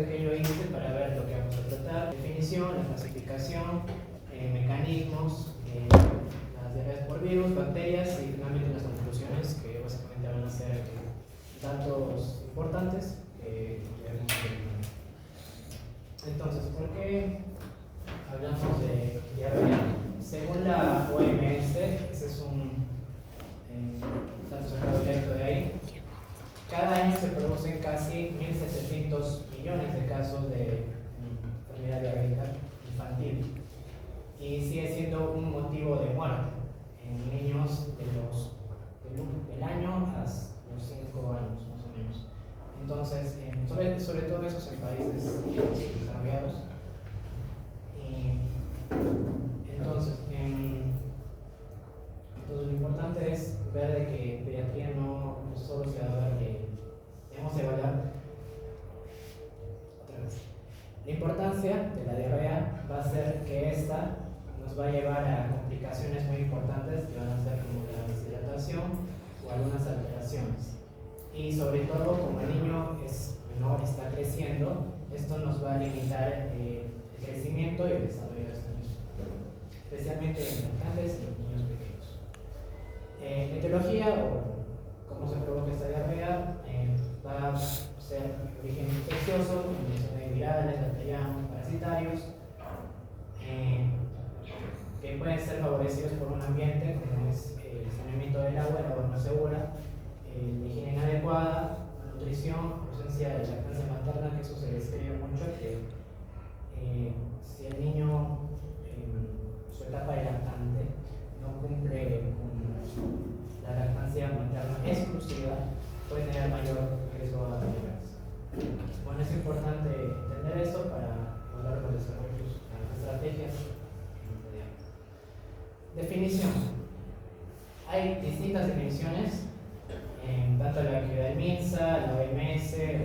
pequeño índice para ver lo que vamos a tratar: definición, la clasificación, mecanismos, las diarreas por virus, bacterias y finalmente las conclusiones, que básicamente van a ser datos importantes que debemos tener. Entonces, ¿por qué hablamos de diarrea? Según la OMS, ese es un dato sacado directo de ahí, cada año se producen casi 1.700 millones de casos de enfermedad diarreica infantil y sigue siendo un motivo de muerte en niños del año hasta los 5 años más o menos. Entonces, sobre todo esos en países desarrollados. Entonces, lo importante es ver de que pediatría no solo se va a ver que debemos evaluar otra vez. La importancia de la diarrea va a ser que esta nos va a llevar a complicaciones muy importantes que van a ser como la deshidratación o algunas alteraciones. Y sobre todo, como el niño es menor, está creciendo, esto nos va a limitar el crecimiento y el desarrollo de este niño, especialmente en lactantes y en niños pequeños. La etiología o cómo se provoca esta diarrea va a ser de origen infeccioso, infecciones virales, bacterianos, parasitarios, que pueden ser favorecidos por un ambiente como es el saneamiento del agua, el agua no segura, la higiene inadecuada, la nutrición, ausencia de lactancia materna, que eso se describe mucho, que si el niño su etapa de lactante no cumple con la lactancia materna exclusiva, puede tener mayor riesgo a diabetes. Bueno, es importante entender esto para lograr los desarrollos, las estrategias. Definición. Hay distintas definiciones, tanto la que da el MINSA, la OMS, el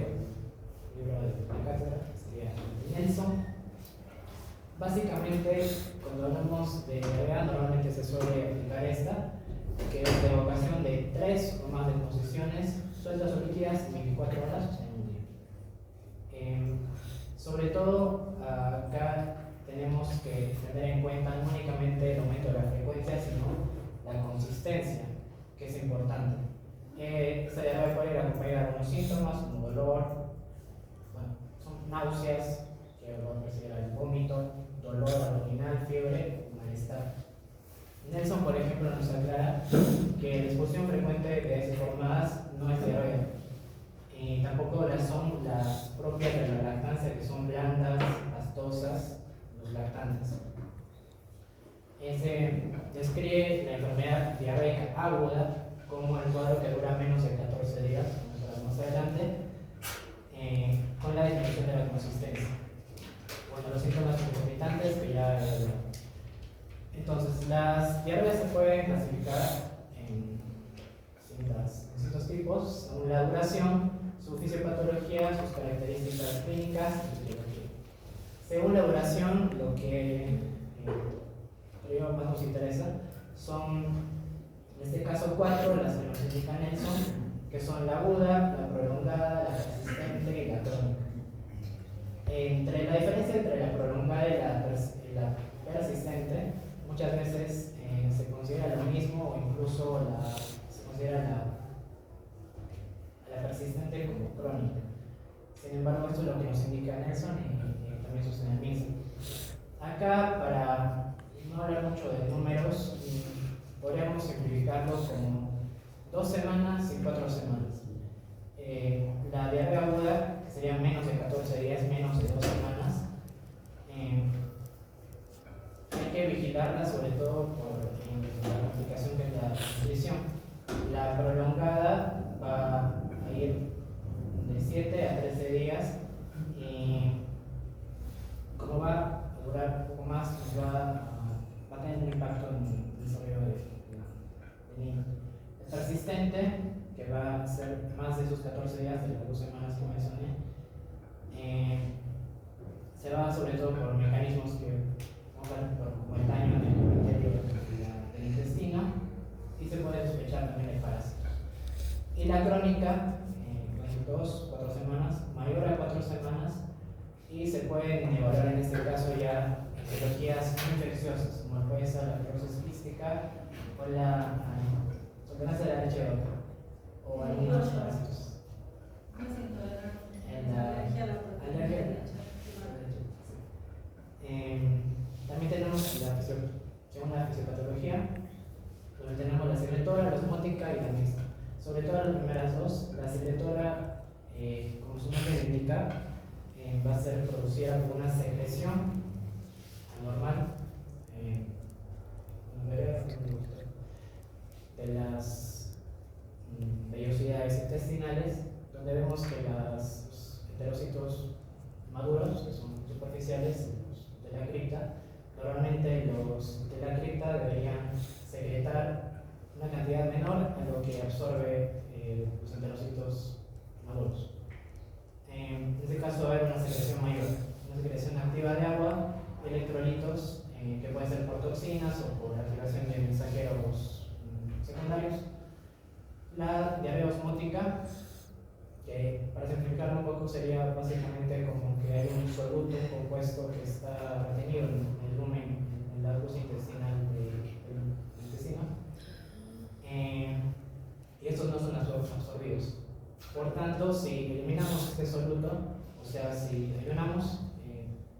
libro de cátedra, que sería Nelson. Básicamente, cuando hablamos de diarrea, normalmente se suele aplicar esta, que es de evocación de 3 o más deposiciones sueltas o líquidas en 24 horas en un día. Sobre todo, acá tenemos que tener en cuenta no únicamente el aumento de la frecuencia, sino la consistencia, que es importante. Esta diarrea puede ir acompañada de algunos síntomas como dolor, bueno, son náuseas, que van a percibir el vómito, dolor abdominal, fiebre, malestar. Nelson, por ejemplo, nos aclara que la exposición frecuente de heces formadas no es diarrea, y tampoco son las propias de la lactancia, que son blandas, pastosas, los lactantes. Describe la enfermedad diarreica aguda como el cuadro que dura menos de 14 días, como veremos más adelante, con la disminución de la consistencia. Bueno, los síntomas concomitantes que ya entonces, las diarreas se pueden clasificar en distintos tipos, según la duración, su fisiopatología, sus características clínicas y etiología. Según la duración, lo que más nos interesa son, en este caso, 4, las que nos indica Nelson, que son la aguda, la prolongada, la persistente y la crónica. La diferencia entre la prolongada y la persistente, muchas veces se considera lo mismo o incluso se considera la persistente como crónica. Sin embargo, esto es lo que nos indica Nelson y también sostiene el mismo. Acá, para no hablar mucho de números, podríamos simplificarlo como 2 semanas y 4 semanas. La diarrea aguda, que sería menos de 14 días, menos de 2 semanas, hay que vigilarla sobre todo por la complicación que es la nutrición. La prolongada va a ir de 7 a 13 días y como va a durar un poco más, pues va a tener un impacto en el desarrollo del niño. El persistente, que va a ser más de esos 14 días, de las 2 semanas que mencioné, se va sobre todo por mecanismos que como el daño del epitelio del intestino, y se puede sospechar también de parásitos. Y la crónica, 2 4 semanas, mayor a 4 semanas, y se pueden evaluar en este caso ya etiologías muy infecciosas, como puede ser la fibrosis quística o la intolerancia de la leche de vaca o algunos parásitos. En la alergia a la leche. También tenemos segunda fisiopatología, donde tenemos la secretora, la osmótica y la mixta. Sobre todo las primeras dos, la secretora, como su nombre indica, va a ser producida por una secreción anormal de las vellosidades intestinales, donde vemos que los enterocitos maduros, que son superficiales de la cripta, normalmente los de la cripta deberían secretar una cantidad menor a lo que absorbe los enterocitos maduros. En este caso va a haber una secreción mayor, una secreción activa de agua, electrolitos, que pueden ser por toxinas o por activación de mensajeros secundarios. La diarrea osmótica, que para simplificarlo un poco sería básicamente como que hay un soluto compuesto que está retenido en el lumen, en la luz intestinal del intestino, y estos no son absorbidos. Por tanto, si eliminamos este soluto, o sea, si ayunamos,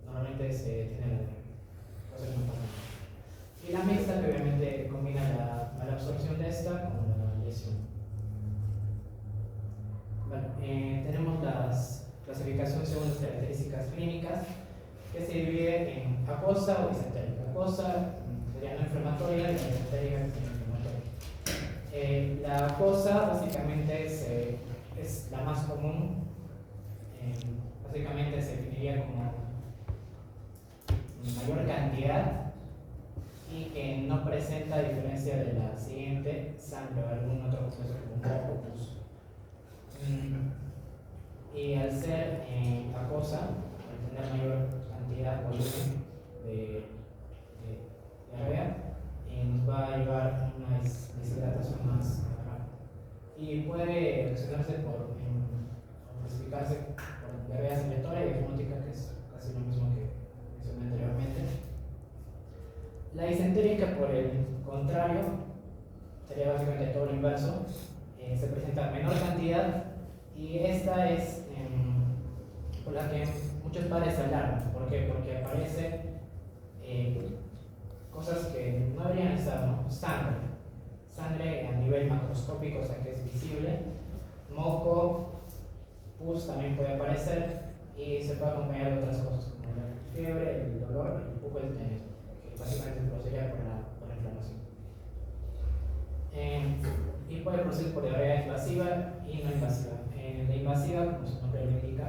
normalmente se tiene la diarrea. Y la mixta, que obviamente combina la mala absorción de esta con la lesión. Bueno, tenemos las clasificaciones según las características clínicas, que se divide en acosa o disentérica. Acosa sería no inflamatoria y la disentérica sería inflamatoria. La acosa básicamente es la más común, básicamente se definiría como mayor cantidad y que no presenta diferencia de la siguiente, sangre o algún otro proceso como un pus. Y al ser acosa, al tener mayor cantidad, volumen de diarrea, nos va a llevar a una deshidratación más rápida. Y puede reaccionarse o clasificarse por diarrea secretoria y osmótica, que es casi lo mismo que mencioné anteriormente. La disentérica, por el contrario, sería básicamente todo lo inverso. Se presenta en menor cantidad y esta es por la que muchos padres se alarman. ¿Por qué? Porque aparece cosas que no deberían estar, ¿no? Sangre a nivel macroscópico, o sea que es visible, moco, pus también puede aparecer y se puede acompañar de otras cosas como la fiebre, el dolor y un poco el tener, que básicamente se produciría por la inflamación. Y puede producir por diarrea invasiva y no invasiva. La invasiva, como su nombre lo indica,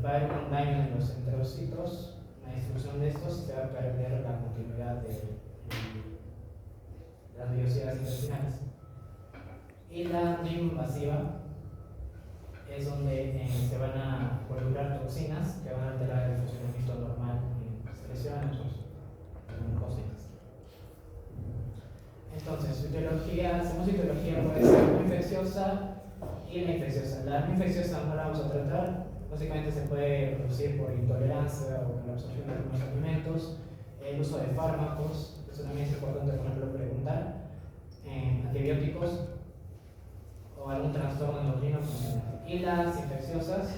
va a haber un daño en los enterocitos, una destrucción de estos, y se va a perder la continuidad de las vellosidades intestinales. Y la no invasiva es donde se van a involucrar toxinas que van a alterar el funcionamiento normal en secreciones o glucósidas. Entonces, su etiología, según su etiología, puede ser muy infecciosa y la infecciosa. La no infecciosa no la vamos a tratar, básicamente se puede producir por intolerancia o por la absorción de algunos alimentos, el uso de fármacos, eso también es importante, por ejemplo, preguntar, antibióticos o algún trastorno endocrino funcional. Y las infecciosas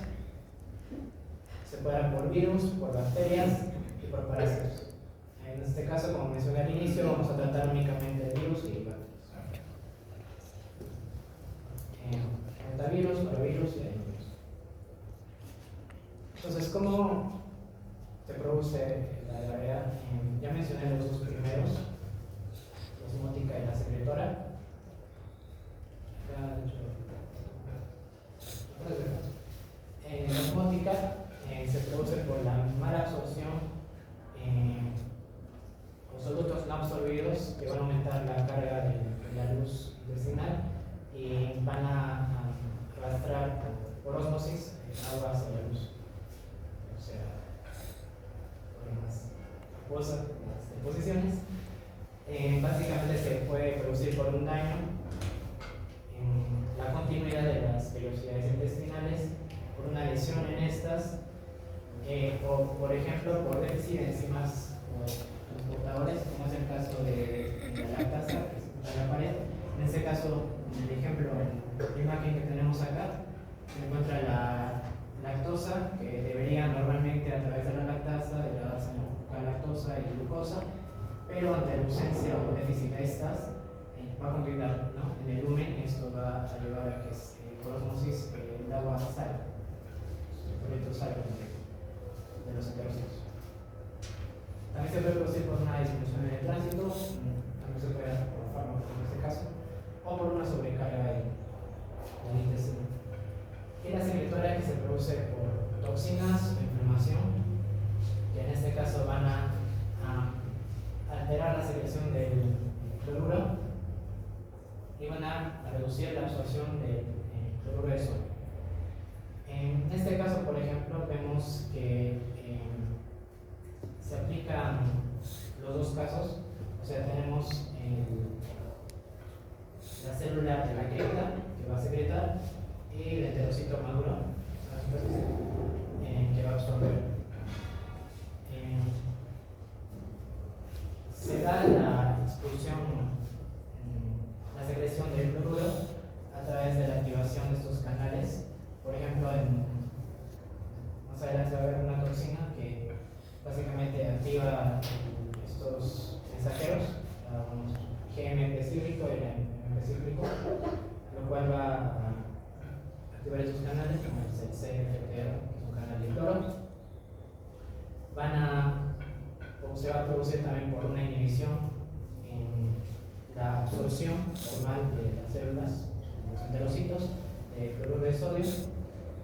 se pueden dar por virus, por bacterias y por parásitos. En este caso, como mencioné al inicio, vamos a tratar únicamente de virus y bacterias. Rotavirus, parvovirus y adenovirus. Entonces, ¿cómo se produce la diarrea? Ya mencioné los dos primeros, la osmótica y la secretora. La osmótica se produce por la mala absorción o solutos no absorbidos que van a aumentar la carga de la luz intestinal y van a arrastrar por ósmosis agua hacia la luz. O sea, por más acuosa las deposiciones. Básicamente se puede producir por un daño en la continuidad de las vellosidades intestinales, por una lesión en estas o por ejemplo por déficit de enzimas transportadores, como es el caso de la lactasa que se encuentra en la pared. En este caso, en el ejemplo, en la imagen que tenemos acá, se encuentra la lactosa, que debería normalmente a través de la lactasa degradarse en galactosa y glucosa, pero ante la ausencia o déficit de estas, va a continuar, ¿no? En el lumen. Esto va a llevar a que por osmosis el agua salga, el producto salga de los heterocitos. También se puede producir por una disminución en el tránsito, también se puede hacer por fármacos en este caso, o por una sobrecarga en el intestino. Y la secretoria que se produce por toxinas o inflamación, que en este caso van a alterar la secreción del cloruro y van a reducir la absorción del cloruro de sodio. En este caso, por ejemplo, vemos que se aplican los dos casos, o sea, tenemos la célula de la cripta que va a secretar y el enterocito maduro que va a absorber. Se da la expulsión, la secreción del cloruro a través de la activación de estos canales. Por ejemplo, más adelante va a haber una toxina que básicamente activa estos mensajeros, GMP cíclico y el MP cíclico, lo cual va a activar estos canales, como es el CFTR, que es un canal de cloro. Se va a producir también por una inhibición en la absorción normal de las células, los enterocitos, de cloruro de sodio,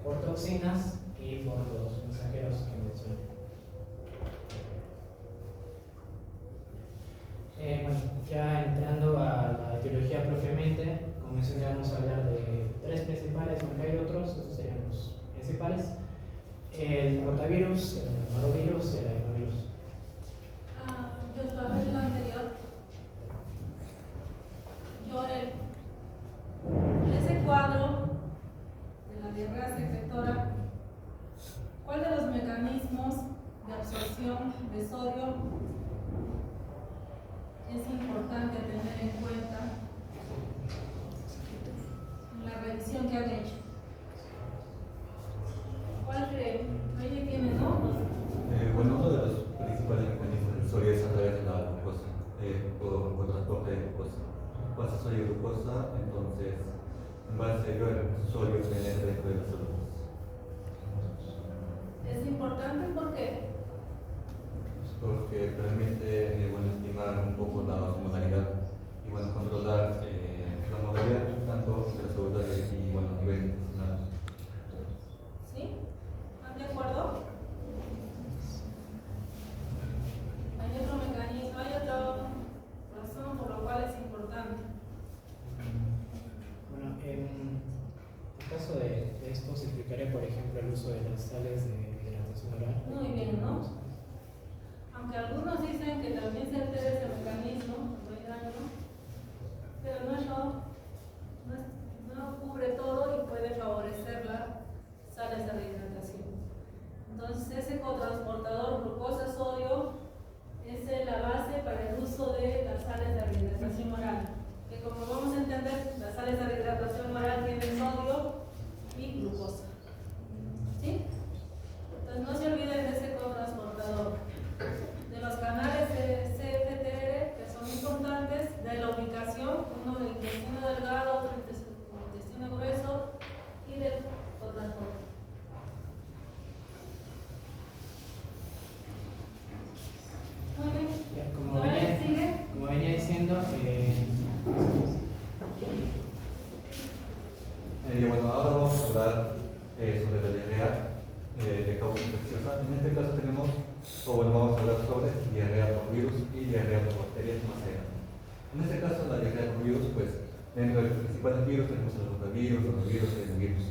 por toxinas y por los mensajeros que mencioné. Bueno, ya entrando a la etiología propiamente, como mencioné, vamos a hablar de tres principales, aunque hay otros, estos serían los principales: el rotavirus, el norovirus y el adenovirus. Yo estaba en lo anterior. En ese cuadro de la diarrea secretora, ¿cuál de los mecanismos de absorción de sodio es importante tener en cuenta en la revisión que han hecho? ¿Cuál creen? Ahí tienen, ¿no? Bueno, uno de los principales mecanismos del sodio es a través de la glucosa, por transporte de glucosa. Pasa sodio y glucosa, entonces en base a ello el sodio penetra dentro de las células. Es importante porque permite estimar un poco la osmolalidad y controlar la modalidad tanto de la célula y a nivel intestinal. ¿sí? ¿Están de acuerdo? Hay otro mecanismo, hay otra razón por la cual es importante. Bueno, en el caso de esto se explicaría, por ejemplo, el uso de las sales de hidratación oral. Muy bien, ¿no? Aunque algunos dicen que también se altera ese mecanismo, pero no cubre todo y puede favorecer las sales de rehidratación. Entonces, ese cotransportador glucosa-sodio es la base para el uso de las sales de rehidratación oral. Que como vamos a entender, las sales de rehidratación oral tienen sodio y glucosa. ¿Sí? Entonces, no se olviden de ese cotransportador. De los canales CFTR, que son importantes, de la ubicación, uno del intestino delgado, otro del intestino grueso, y del cotransportador. Muy bien. Como venía diciendo, ahora vamos a hablar sobre la diarrea de causa infecciosa. En este caso vamos a hablar sobre diarrea por virus y diarrea por bacterias más adelante. En este caso, la diarrea por virus, dentro de los principales virus tenemos el rotavirus, el norovirus y el adenovirus.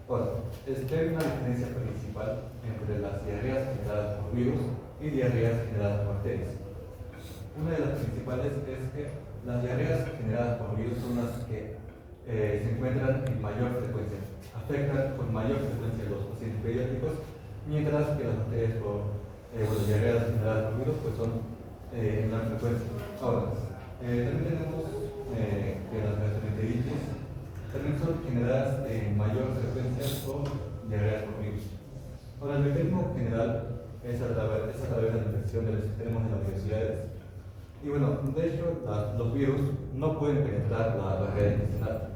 Ahora, hay una diferencia principal entre las diarreas generadas por virus y diarreas generadas por bacterias. Una de las principales es que las diarreas generadas por virus son las que se encuentran en mayor frecuencia, afectan con mayor frecuencia a los pacientes pediátricos mientras que las bacterias por diarreas generadas por virus pues son en gran frecuencia. Ahora, también tenemos que las gastroenteritis también son generadas en mayor frecuencia por diarreas por virus. Ahora, el mecanismo general es a través de la infección de los sistemas de las universidades. Y bueno, de hecho, los virus no pueden penetrar la barrera intestinal.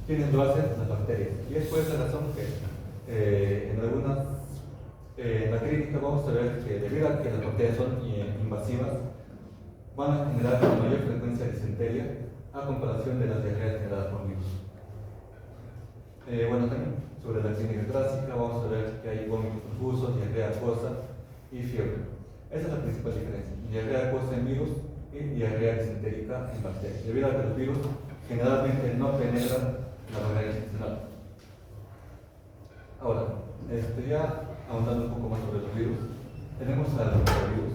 ¿Quiénes lo hacen? Las bacterias. Y es por esa razón que en la clínica vamos a ver que debido a que las bacterias son invasivas, van a generar una mayor frecuencia de disentería a comparación de las diarreas generadas por virus. Bueno, también sobre la clínica clásica vamos a ver que hay vómitos profusos, diarrea acuosa y fiebre. Esa es la principal diferencia: diarrea acuosa en virus y diarrea disentérica en bacterias, debido a que los virus generalmente no penetran la barrera intestinal. Ahora, ya ahondando un poco más sobre los virus, tenemos al rotavirus,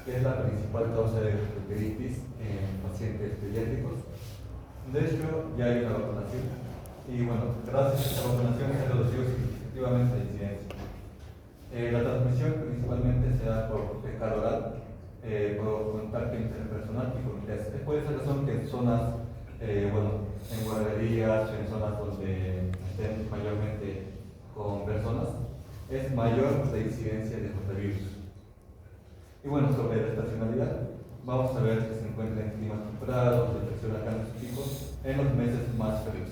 que es la principal causa de gastroenteritis en pacientes pediátricos. De hecho, ya hay una vacunación, y bueno, gracias a esta vacunación se ha reducido significativamente la incidencia. La transmisión principalmente se da por fecal oral, por contacto interpersonal y comités. Es por esa razón que en zonas, en guarderías, en zonas donde estén mayormente con personas, es mayor la incidencia de rotavirus. Y bueno, sobre la estacionalidad, vamos a ver que se encuentra en climas temperados, de presión a cambios picos, en los meses más fríos.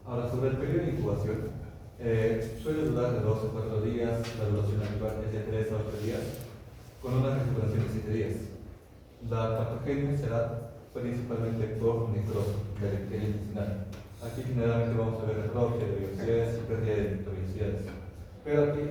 Ahora, sobre el periodo de incubación, suele durar de 2 a 4 días, la duración habitual es de 3 a 8 días, con una recuperación de 7 días. La patogenia será principalmente por necrosis de la bacteria intestinal. Aquí generalmente vamos a ver atrofia de vellosidades y pérdida de vellosidades. Pero aquí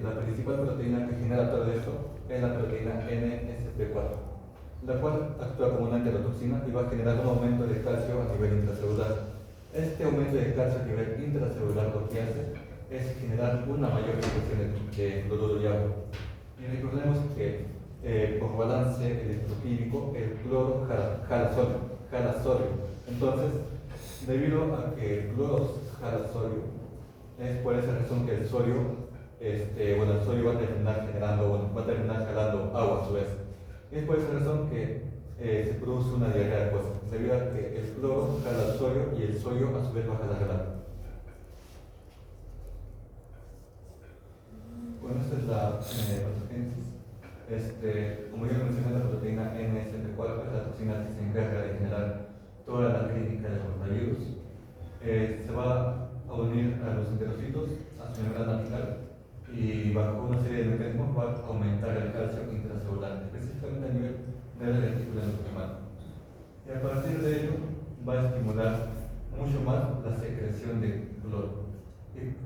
la principal proteína que genera todo esto es la proteína NSP4, la cual actúa como una enterotoxina y va a generar un aumento de calcio a nivel intracelular. Este aumento de calcio a nivel intracelular lo que hace es generar una mayor liberación de cloruro de agua. Y recordemos que por balance electroquímico el cloro jala sodio. Entonces, debido a que el cloro jala sodio, es por esa razón que el sodio, el sodio va a terminar jalando agua a su vez. Y es por esa razón que se produce una diarrea acuosa, debido a que el cloro jala el sodio y el sodio a su vez va a jalar el agua. Bueno, esta es la patogénesis. Como ya mencioné, la proteína NSP4 es la toxina que se encarga de generar toda la clínica del rotavirus. Se va a unir a los enterocitos, a su membrana final, y bajo una serie de mecanismos va a aumentar el calcio intracelular, específicamente a nivel de la retícula endotelial. Y a partir de ello va a estimular mucho más la secreción de cloro.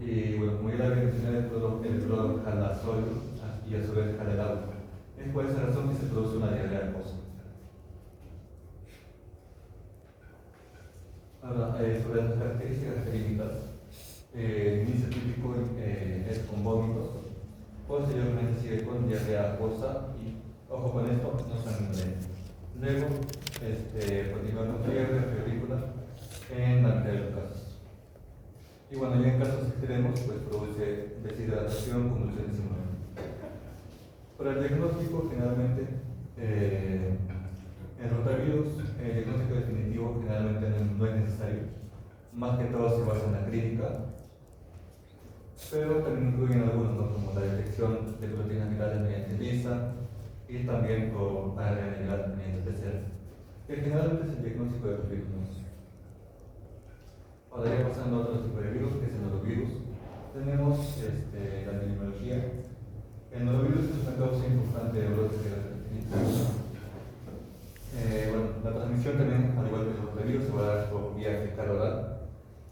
Y bueno, como ya había mencionado, el cloro jala sodio y a su vez jala el agua. Es por esa razón que se produce una diarrea acuosa. Ahora, sobre las características clínicas, el inicio típico es con vómitos, posteriormente sigue con diarrea acuosa y, ojo con esto, no sanguinolenta. Luego, continúa con fiebre, febrícula en la mitad de los casos. Y bueno, ya en casos extremos, pues produce deshidratación, convulsiones y muerte. Para el diagnóstico, generalmente, el rotavirus, el diagnóstico definitivo generalmente no es necesario. Más que todo se basa en la clínica, pero también incluyen algunos, ¿no? Como la detección de proteínas virales mediante ELISA y también por ARN viral mediante PCR, que generalmente es el diagnóstico de los virus. Ahora ya pasando a otro tipo de virus, que es el norovirus, tenemos la epidemiología. El norovirus es una causa importante de brotes de gastroenteritis. La transmisión también, al igual que el rotavirus, se va a dar por vía fecal oral,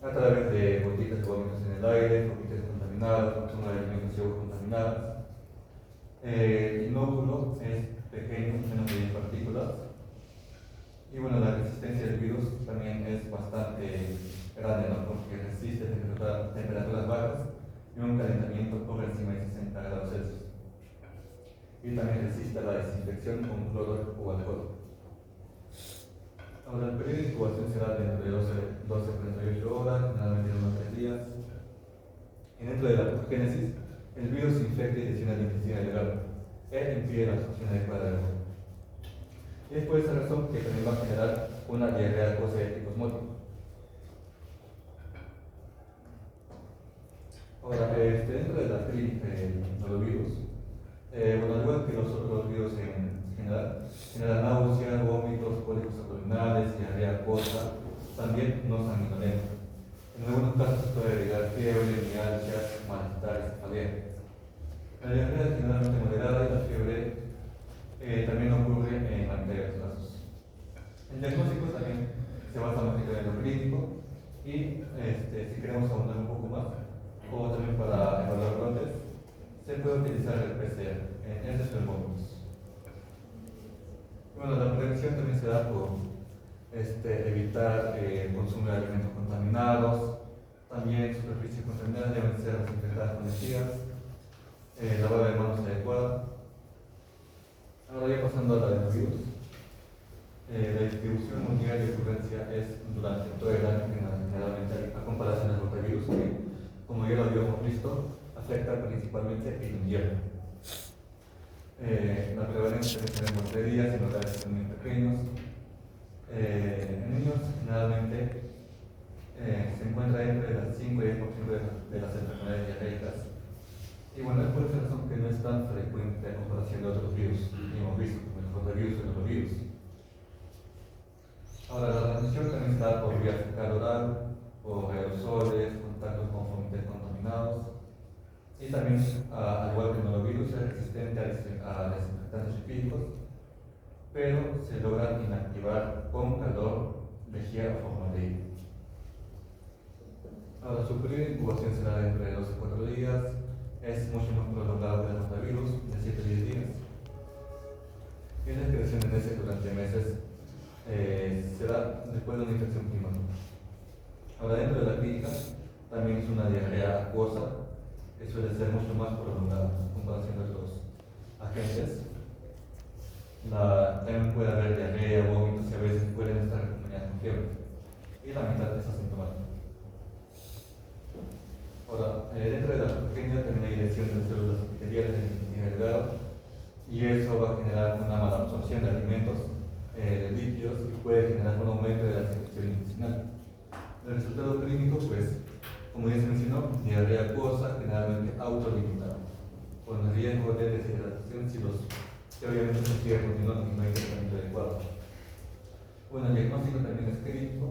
a través de gotitas de vómitos en el aire, gotitas contaminadas, consumo de alimentos y aguas contaminadas. El inóculo es pequeño, menos de 10 partículas. Y bueno, la resistencia del virus también es bastante grande, ¿no? Porque resiste temperaturas bajas y un calentamiento por encima de 60 grados Celsius. Y también resiste la desinfección con cloro o alcohol. Ahora, el periodo de incubación será dentro de 12 a 48 horas, generalmente unos 3 días. Y dentro de la patogénesis, el virus infecta y lesiona el intestino delgado e impide la absorción adecuada del agua. Y es por esa razón que también va a generar una diarrea acuosa de tipo osmótico. Ahora, dentro de la clínica del norovirus, al igual que los otros virus en general, genera náusea, vómitos, cólicos abdominales, diarrea acuosa, también no sanguinolenta. En algunos casos se puede agregar fiebre, mialgias, malestar y cefalea. La diarrea es generalmente moderada y la fiebre también ocurre en la mitad de los casos. El diagnóstico también se basa más en lo clínico y si queremos ahondar un poco más, o también para evaluar brotes, se puede utilizar el PCR en esos termómetros. Bueno, la prevención también se da por evitar el consumo de alimentos contaminados, también superficies contaminadas deben ser desinfectadas con lejía, lavado de manos adecuada. Ahora ya pasando a la de los virus. La distribución mundial de ocurrencia es durante todo el año, generalmente a comparación de los rotavirus, que, como ya lo habíamos visto, afecta principalmente el invierno. La prevalencia de tener mortalidad en locales que son muy pequeños. En niños, generalmente se encuentra entre las 5 y 10% de las enfermedades diarreicas. Y bueno, es por esa razón que no es tan frecuente a comparación de otros virus que hemos visto, como el rotavirus y el norovirus. Ahora, la transmisión también se da por vía fecal oral, por aerosoles, contactos con fluidos contaminados. Y también, al igual que el norovirus, es resistente a desinfectantes lipídicos, pero se logra inactivar con calor, lejía o formaldehído. Ahora, su periodo de incubación será dentro de 2 a 4 días, es mucho más prolongado que el rotavirus, de 7 a 10 días. Y la excreción de heces durante meses se da después de una infección primaria. Ahora, dentro de la clínica, también es una diarrea acuosa, que suele ser mucho más prolongada en comparación de otros agentes. También puede haber diarrea, vómitos, y a veces pueden estar acompañados con fiebre. Y la mitad es asintomática. Ahora, dentro de la patogenia también hay lesión de células epiteliales del intestino delgado, y eso va a generar una mala absorción de alimentos, de líquidos, y puede generar un aumento de la secreción intestinal. El resultado clínico, pues, como ya se mencionó, diarrea acuosa, generalmente autolimitada, con riesgo de deshidratación si obviamente se sigue continuando y no hay tratamiento adecuado. Bueno, el diagnóstico también es clínico,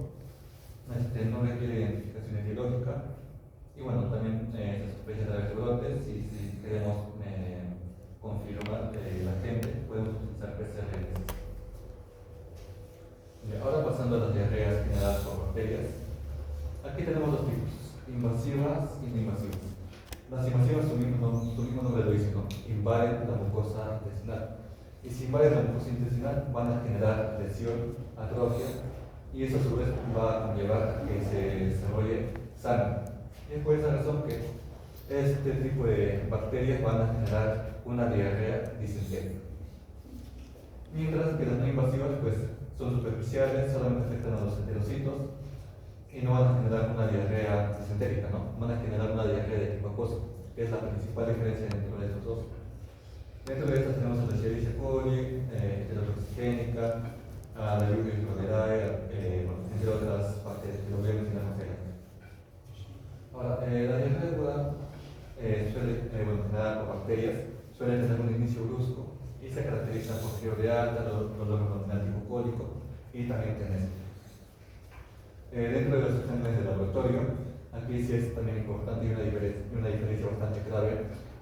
no requiere identificación etiológica, y bueno, también se sospecha de haber brotes, y si queremos confirmar la gente, podemos utilizar PCR. Ahora pasando a las diarreas generadas por bacterias, aquí tenemos dos tipos, invasivas y no invasivas. Las invasivas, su mismo nombre lo dice, ¿no? Invaden la mucosa intestinal. Y si invaden la mucosa intestinal, van a generar lesión, atrofia, y eso a su vez va a conllevar a que se desarrolle sangre. Y es por esa razón que este tipo de bacterias van a generar una diarrea disentérica. Mientras que las no invasivas, pues, son superficiales, solamente afectan a los enterocitos y no van a generar una diarrea disentérica, ¿no? Van a generar una diarrea de tipo acuoso, que es la principal diferencia entre estos dos. Dentro de estas tenemos la Escherichia coli, heterotoxigénica, la Vibrio cholerae, entre otras bacterias que lo vemos en la materia. Ahora, la diarrea aguda suele generada por bacterias, suele tener un inicio brusco y se caracteriza por fiebre alta, dolor abdominal tipo cólico y también tenesmo. Dentro de los exámenes de laboratorio, aquí sí es también importante y una diferencia bastante clave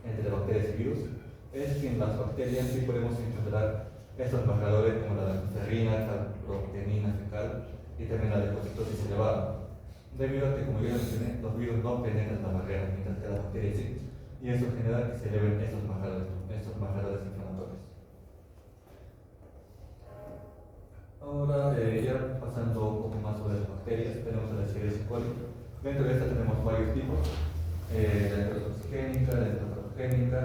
entre bacterias y virus, es que en las bacterias sí podemos encontrar estos marcadores como la lactoferrina, la proteína fecal y también la leucocitosis elevada, debido a que, como ya mencioné, los virus no penetran la barrera, mientras que las bacterias sí, y eso genera que se eleven estos marcadores inflamatorios. Ahora, ya pasando un poco más sobre las bacterias, tenemos la Escherichia coli. Dentro de esta tenemos varios tipos, la enterotoxigénica, la enteropatogénica,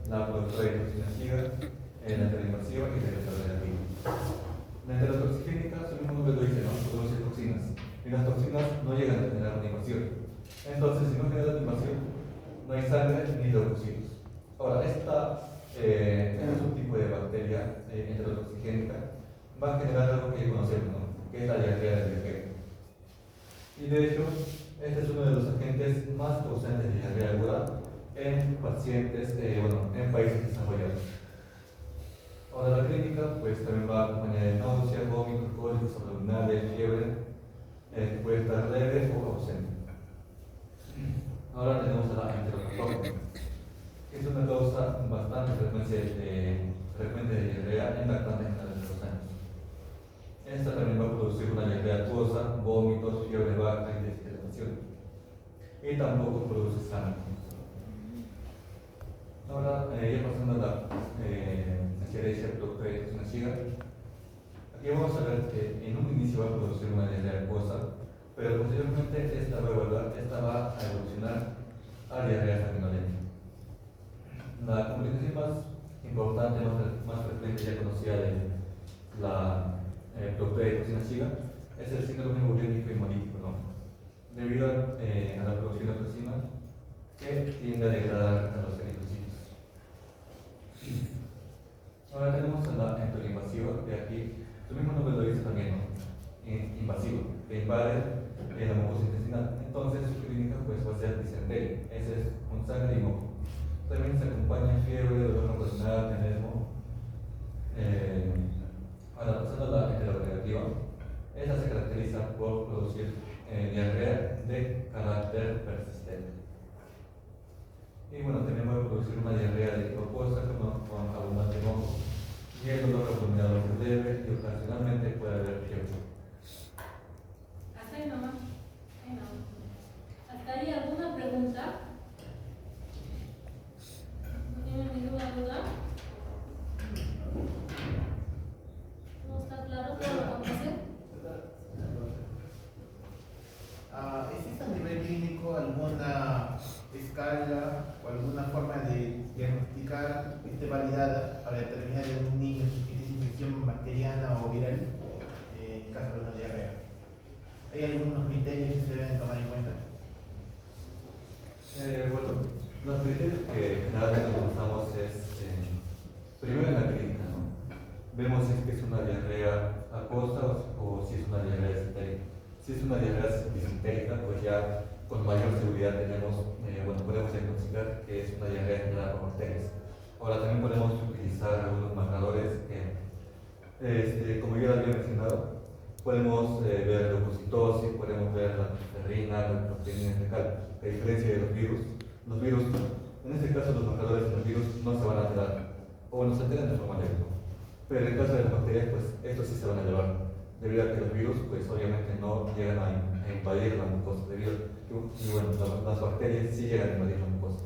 la protoxina, la enteroinvasiva y la enteroreactiva. La enterotoxigénica, su mismo nombre lo dice, ¿no? Produce toxinas, y las toxinas no llegan a generar una invasión. Entonces, si no generan invasión, no hay sangre ni leucocitos. Ahora, este subtipo de bacteria enterotoxigénica va a generar algo que conocemos, ¿no? Que es la diarrea del viajero. Y de hecho, este es uno de los agentes más causantes de diarrea aguda en pacientes, en países desarrollados. Ahora, la clínica pues también va acompañada de náusea, vómitos, cólicos abdominales, fiebre, que puede estar leve o ausente. Ahora tenemos a la enterococoma, que es una causa bastante frecuente de diarrea en lactantes menores de 2 años. Esta también va a producir una diarrea acuosa, vómitos, fiebre baja y deshidratación. Y tampoco produce sangre. Ahora, ya pasando a la Escherichia coli SIGA, aquí vamos a ver que en un inicio va a producir una diarrea acuosa, pero posteriormente esta va a evolucionar a diarrea sanguinolenta. La complicación más importante, más frecuente ya conocida de la toxina SIGA es el síndrome urémico hemolítico, ¿no? Debido a la producción de toxina que tiende a degradar a los eritrocitos. Ahora tenemos a la enteroinvasiva, que aquí su mismo nombre lo dice también, ¿no? Invasivo, que invade la mucosa intestinal. Entonces su clínica pues va a ser disentería, ese es con sangre y moco. También se acompaña fiebre, dolor abdominal, tenesmo. Ahora pasando a la enteronegativa, esta se caracteriza por producir diarrea de carácter persistente. Y bueno, también va a producir una diarrea de tipo acuosa con abundante moco. Y el dolor abdominal es leve y ocasionalmente puede haber fiebre. Hasta ahí nomás. Ahí nomás. ¿Hasta ahí alguna pregunta? ¿No tienen ninguna duda? ¿No está claro? ¿Todo lo conocen? ¿Existe a nivel clínico alguna escala o alguna forma de diagnosticar que esté validada para determinar en un niño si tiene infección bacteriana o viral en caso de una diarrea? ¿Hay algunos criterios que se deben tomar en cuenta? Bueno, los criterios que generalmente utilizamos es primero en la clínica, ¿no? Vemos si es una diarrea acuosa o si es una diarrea disentérica. Si es una diarrea disentérica, pues ya con mayor seguridad podemos diagnosticar que es una diarrea generada por bacterias. Ahora también podemos utilizar algunos marcadores que, como ya había mencionado, podemos ver leucocitosis, podemos ver la ferrina, la proteína fecal. A diferencia de los virus, en este caso los marcadores de los virus no se van a alterar, o no se alteran de forma leve. Pero en el caso de las bacterias, pues estos sí se van a elevar, debido a que los virus, pues obviamente no llegan a invadir la mucosa, las bacterias sí llegan a invadir la mucosa.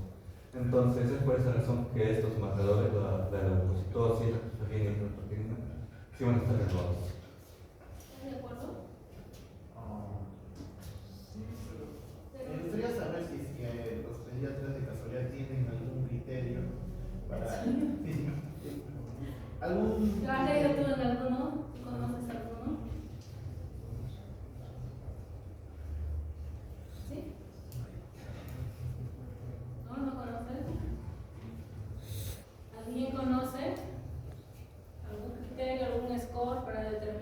Entonces es por esa razón que estos marcadores, la leucocitosis, la ferrina y la proteína, sí van a estar elevados. ¿Están de acuerdo? Me gustaría saber si los pediatras de casualidad tienen algún criterio para... ¿Algún... ¿Lo has leído tú en alguno? ¿Conoces alguno? ¿Sí? ¿No? ¿No conoces? ¿Alguien conoce algún criterio, algún score para determinar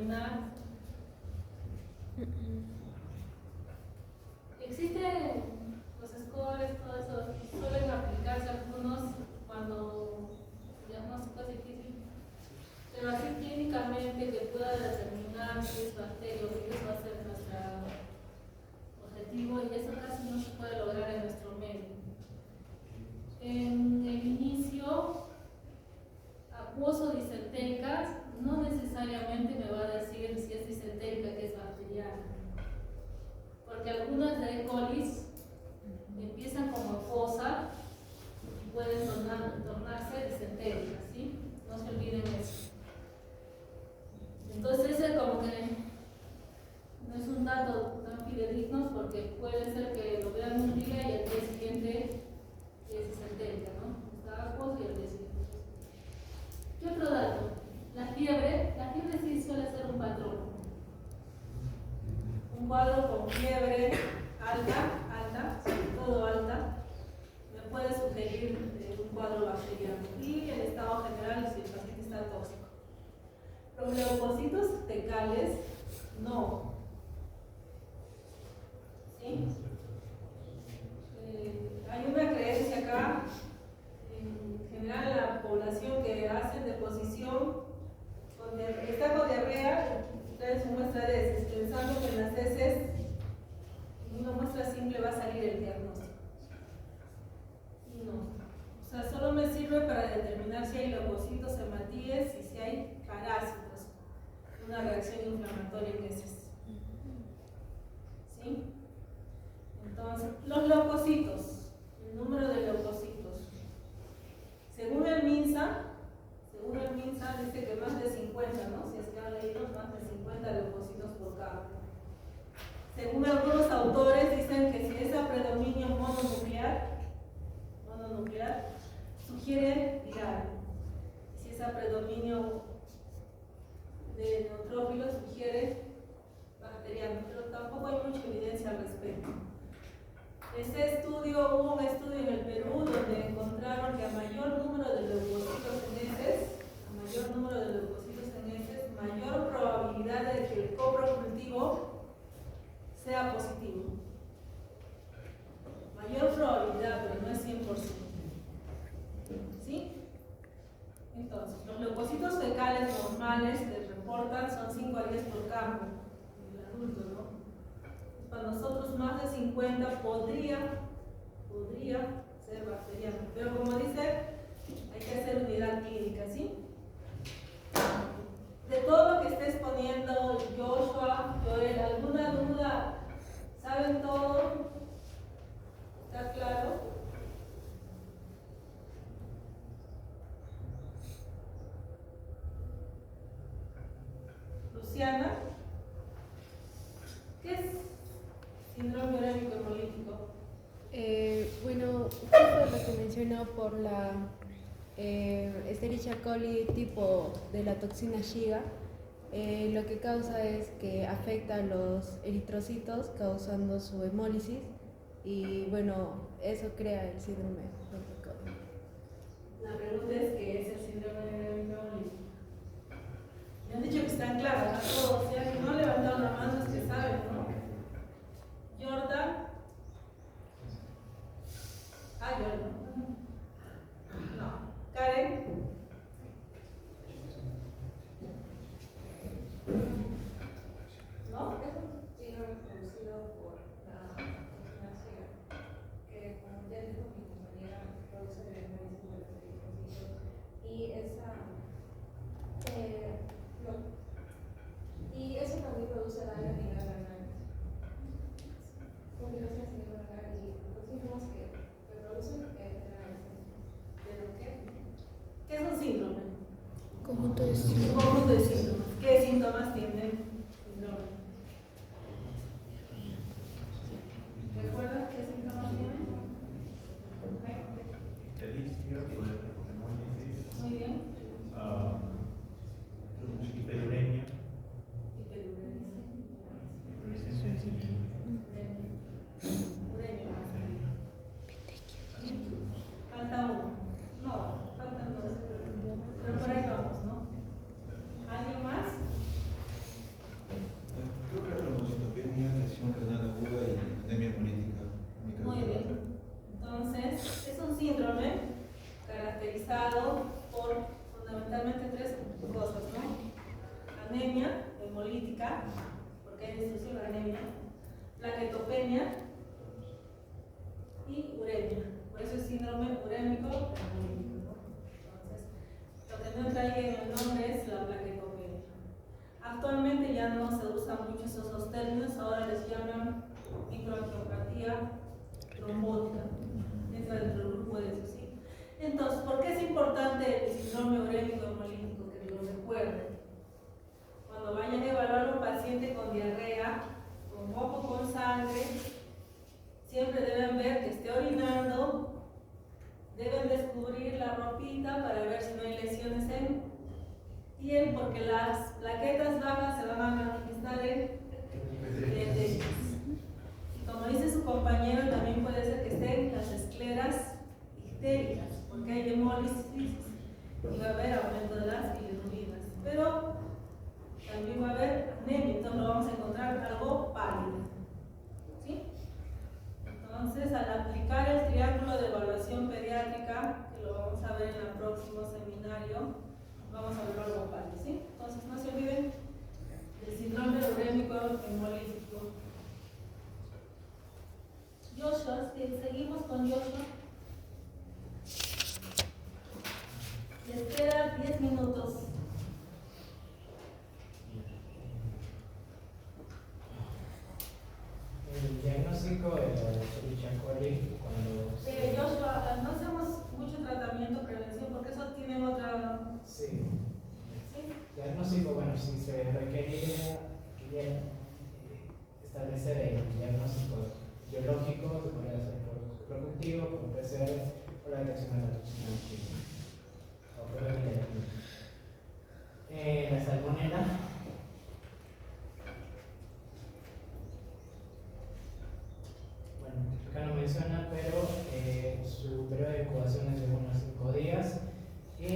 Entonces, los leucocitos, el número de leucocitos. Según el MINSA dice que más de 50, ¿no? Si es que han leído, más de 50 leucocitos por campo. Según algunos autores dicen que si es a predominio mononuclear, sugiere viral. Si es a predominio de neutrófilos, sugiere bacteriano, pero tampoco hay mucha evidencia al respecto. Hubo un estudio en el Perú donde encontraron que a mayor número de leucocitos en heces, mayor probabilidad de que el coprocultivo sea positivo. Mayor probabilidad, pero no es 100%. ¿Sí? Entonces, los leucocitos fecales normales que reportan son 5 a 10 por campo, el adulto, ¿no? Para nosotros más de 50 podría ser bacteriano, pero como dice, hay que hacer unidad clínica, ¿sí? De todo lo que esté exponiendo Joshua, Joel, ¿alguna duda? ¿Saben todo? ¿Está claro? Luciana, ¿qué es síndrome urémico hemolítico? Bueno, justo lo que mencionó por la Escherichia coli tipo de la toxina Shiga, lo que causa es que afecta a los eritrocitos causando su hemólisis y bueno, eso crea el síndrome urémico hemolítico. La pregunta es ¿qué es el síndrome urémico hemolítico? Me han dicho que están claras, ¿no? Todos, o sea, que no han levantado la mano es que saben, ¿no? Jordan. Jordan. No. Karen. ¿No? Es un síndrome producido por la toxina Shiga, que como ya dijo mi compañera, produce el hemólisis de los eritrocitos y eso también produce daño a nivel renal. Complicaciones a nivel renal y los síntomas que producen ¿pero qué? ¿Qué es un síndrome? Conjunto de Un síntomas. conjunto de síntomas. ¿Qué síntomas tiene el síndrome? ¿Recuerdas qué síntomas tiene? Muy bien. Hiperuremia. Falta uno. No, faltan dos. Pero por ahí vamos, ¿no? ¿Alguien más? Creo que la trombocitopenia, lesión renal aguda y anemia hemolítica. Muy bien. Entonces, es un síndrome caracterizado por fundamentalmente tres cosas, ¿no? Anemia hemolítica, porque hay destrucción de anemia, plaquetopenia y uremia. Por eso es síndrome urémico hemolítico, ¿no? Entonces, lo que no entra ahí en el nombre es la plaquetopenia. Actualmente ya no se usan mucho esos dos términos, ahora les llaman microangiopatía trombótica, entra dentro del grupo de eso, ¿sí? Entonces, ¿por qué es importante el síndrome urémico hemolítico? Que lo recuerden. Cuando vayan a evaluar a un paciente con diarrea, con moco, con sangre, siempre deben ver que esté orinando, deben descubrir la ropita para ver si no hay lesiones en piel, porque las plaquetas bajas se van a manifestar en pletéticas. Y como dice su compañero, también puede ser que estén las escleras ictéricas, porque hay hemólisis y va a haber aumento de las bilirubinas. Pero también va a haber anemia, entonces lo vamos a encontrar algo pálido. ¿Sí? Entonces, al aplicar el triángulo de evaluación pediátrica, que lo vamos a ver en el próximo seminario, vamos a ver algo pálido. ¿Sí? Entonces, no se olviden del síndrome urémico hemolítico. Joshua, seguimos con Joshua. Les queda 10 minutos. El diagnóstico de la Escherichia coli cuando Joshua, no hacemos mucho tratamiento, prevención, porque eso tiene otra... sí. ¿Sí? Diagnóstico, bueno, si se requería establecer el diagnóstico biológico, se podría hacer por reproductivo, por PCR, por la detección de la toxina o prueba de la salmonela. Bueno, acá no menciona, pero su periodo de incubación es de 1 a 5 días y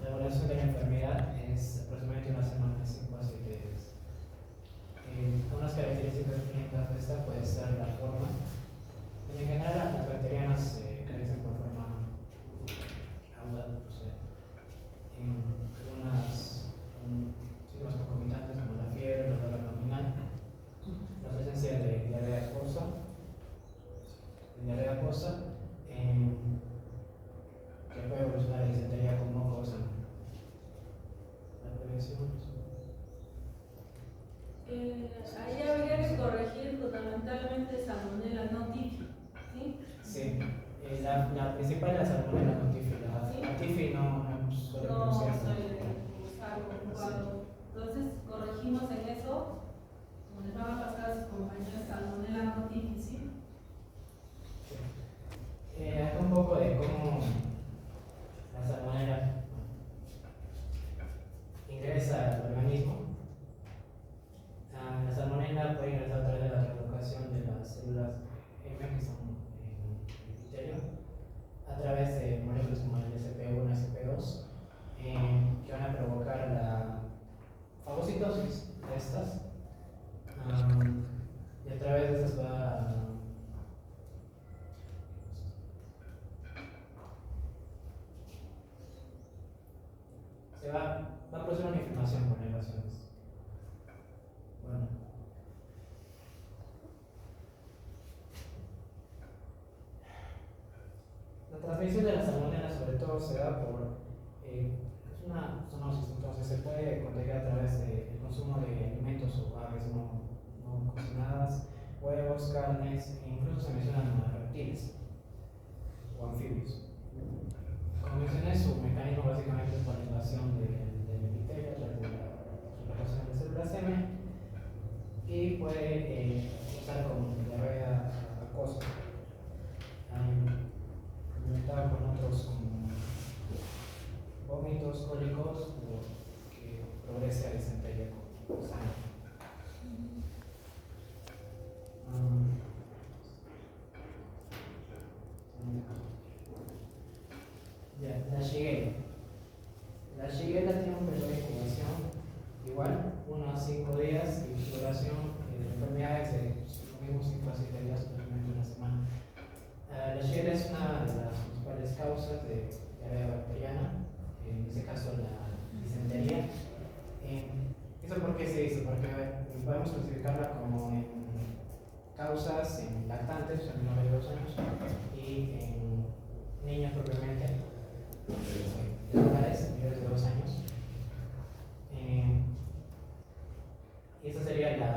la evaluación de la enfermedad es aproximadamente una semana, de 5 a 7 días. Unas características clínicas de esta puede ser la forma. En general, las bacterianas crecen por forma aguda, o sea, en algunas signos concomitantes como la fiebre, el dolor abdominal, la presencia de diarrea acuosa, que puede evolucionar en disentería con mocos. La prevención. Ahí habría que corregir fundamentalmente salmonella no tifi, ¿sí? Sí, la principal es la salmonella no tifi. ¿Sí? La tifi no suele No producirse. suele usar un cuadro. Entonces corregimos en eso, como les van a pasar a sus compañeros, salmonella no tifi, ¿sí? Acá un poco de cómo la salmonella ingresa al organismo. La salmonella puede ingresar a través de la relocación de las células M, que son el epitelio, a través de moléculas como el SP1 y SP2, que van a provocar la fagocitosis de estas, y a través de estas va a producir una inflamación con elevaciones. Bueno. La transmisión de la salmonella sobre todo se da por es una zoonosis, entonces se puede contagiar a través del consumo de alimentos o aves no cocinadas, huevos, carnes, e incluso se mencionan a reptiles o anfibios. Como mencioné, su mecanismo básicamente es por la invasión del epitelio a través de la relocación de células M y puede usar como diarrea acuosa, complementada con otros como vómitos, cólicos o que progrese a disentería con sangre. La Shigella. La Shigella tiene un periodo de incubación igual, 1 a 5 días, y duración de enfermedades de los mismos 5 a 7 días, aproximadamente una semana. La Shigella es una de las principales causas de diarrea bacteriana, en este caso la disentería. ¿Eso por qué se dice? Porque podemos clasificarla como en causas en lactantes, en menores de 2 años, y en niños propiamente, edades menores de 2 años. Y esa sería la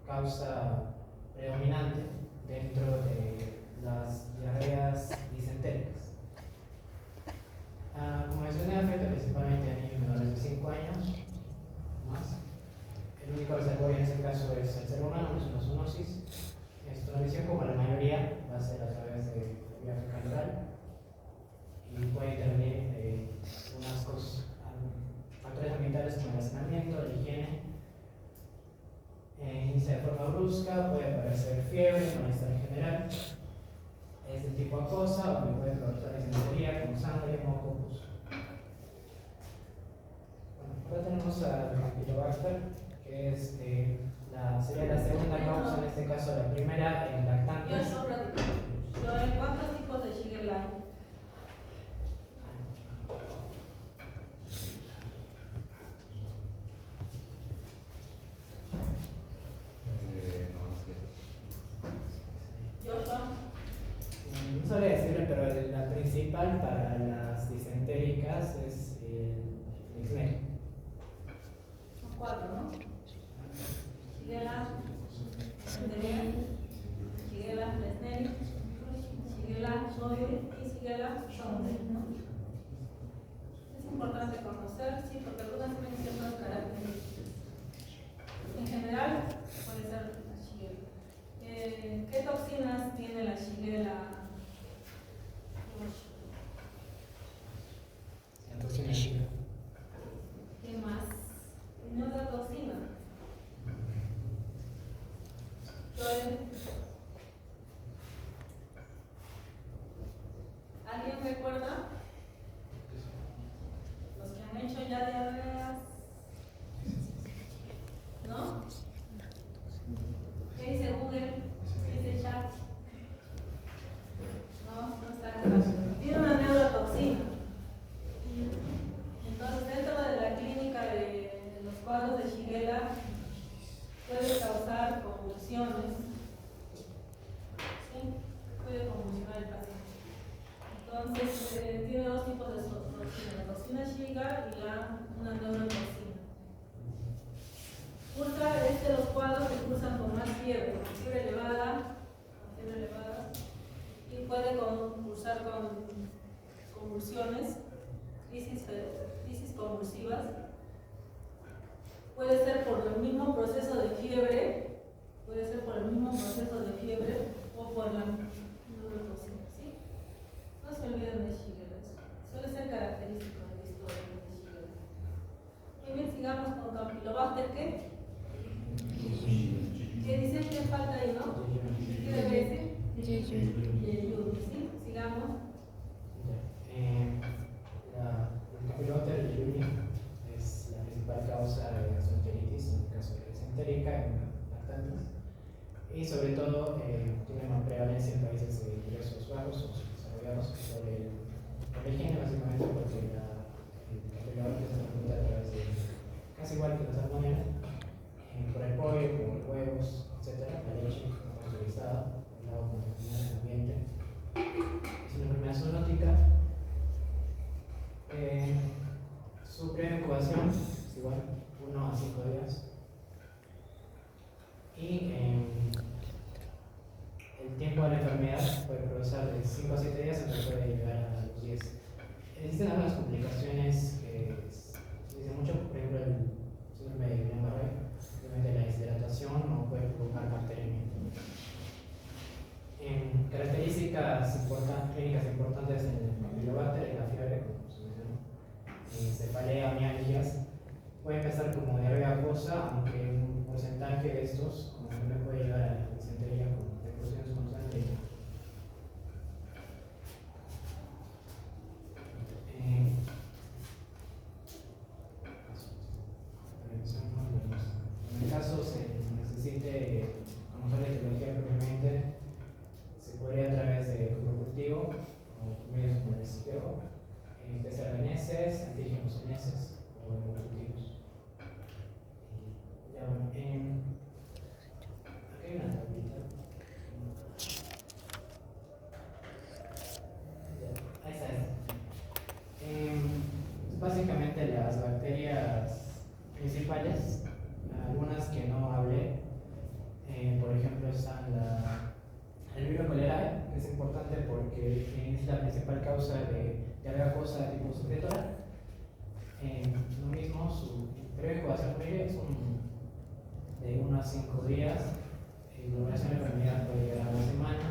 causa predominante dentro de las diarreas disentéricas. Como mencioné, afecta principalmente a niños menores de 5 años más. El único reservorio en este caso es el ser humano, no es una zoonosis. Su transmisión, como la mayoría, va a ser a través de vía fecal oral y puede intervenir unas factores ambientales como el hacinamiento, la higiene. Inicia de forma brusca, puede aparecer fiebre, malestar en general. Es de tipo acuosa o puede causar disentería con sangre, moco, pus. Bueno, ahora tenemos al Campylobacter, que es sería la segunda causa, en este caso la primera en lactantes. ¿Cuántos tipos de Shigella hay? No sabría decirle, pero la principal para las disentéricas es el Flixner. Son 4, ¿no? Shigella, disentería, Shigella, Flexneri dónde, ¿no? Es importante conocer, sí, porque algunas tienen ciertas características. En general, puede ser la shigella. ¿Qué toxinas tiene la shigella? La toxina Shiga. ¿Qué más? ¿Tiene otra toxina? ¿Alguien recuerda? Los que han hecho ya diarreas, ¿no? ¿Qué dice Google? ¿Qué dice chat? No está claro. Tiene una neurotoxina. Entonces, dentro de la clínica de los cuadros de Shigella, puede causar convulsiones. ¿Sí? Puede convulsionar el paciente. Entonces, tiene dos tipos de toxina, la toxina Shiga y una neurotoxina. Cursa es de los cuadros que cursan con más fiebre elevada, y puede cursar con convulsiones, crisis convulsivas. Puede ser por el mismo proceso de fiebre, o por la neurotoxina, ¿sí? No se olviden de Shigella, suele ser característico de la historia de Shigella. Muy bien, sigamos con Campylobacter, ¿qué? ¿Qué dicen que falta ahí, no? ¿Qué debe decir? Yeyuy, ¿sí? Sigamos. El Campylobacter jejuni es la principal causa de gastroenteritis, en el caso de la disentérica en lactantes, y sobre todo tiene más prevalencia en países de ingresos bajos o subdesarrollados por el higiene, básicamente porque el Campylobacter se transmite a través de, casi igual que la salmonela, por el pollo, por huevos, etc. La leche no pasteurizada, el agua contaminada en el ambiente. Es una enfermedad zoonótica. Su primera incubación es igual, 1 a 5 días. Y el tiempo de la enfermedad puede progresar de 5 a 7 días, aunque puede llegar a los 10. Existen algunas complicaciones que se dicen mucho, por ejemplo, el síndrome de Guillain-Barré, obviamente la deshidratación no puede provocar bacteriemia. Características clínicas importantes en el Campylobacter es la fiebre, como se mencionó, cefalea, mialgias. Puede empezar como diarrea acuosa, aunque un porcentaje de estos como también puede llegar a la disentería con repercusiones con sangre. En el caso se necesite conocer la etiología propiamente, se podría a través de cultivo o medios como el espejo, PCR-NS, antígenos NS o hemocultivos. Ya, aquí hay una tablita. Ya, ahí está. Básicamente las bacterias principales, algunas que no hablé, por ejemplo están el Vibrio cholerae, que es importante porque es la principal causa de diarrea acuosa de tipo secretora. Lo mismo, su periodo de incubación previa es de 1 a 5 días, la duración de la enfermedad puede llegar a una semana,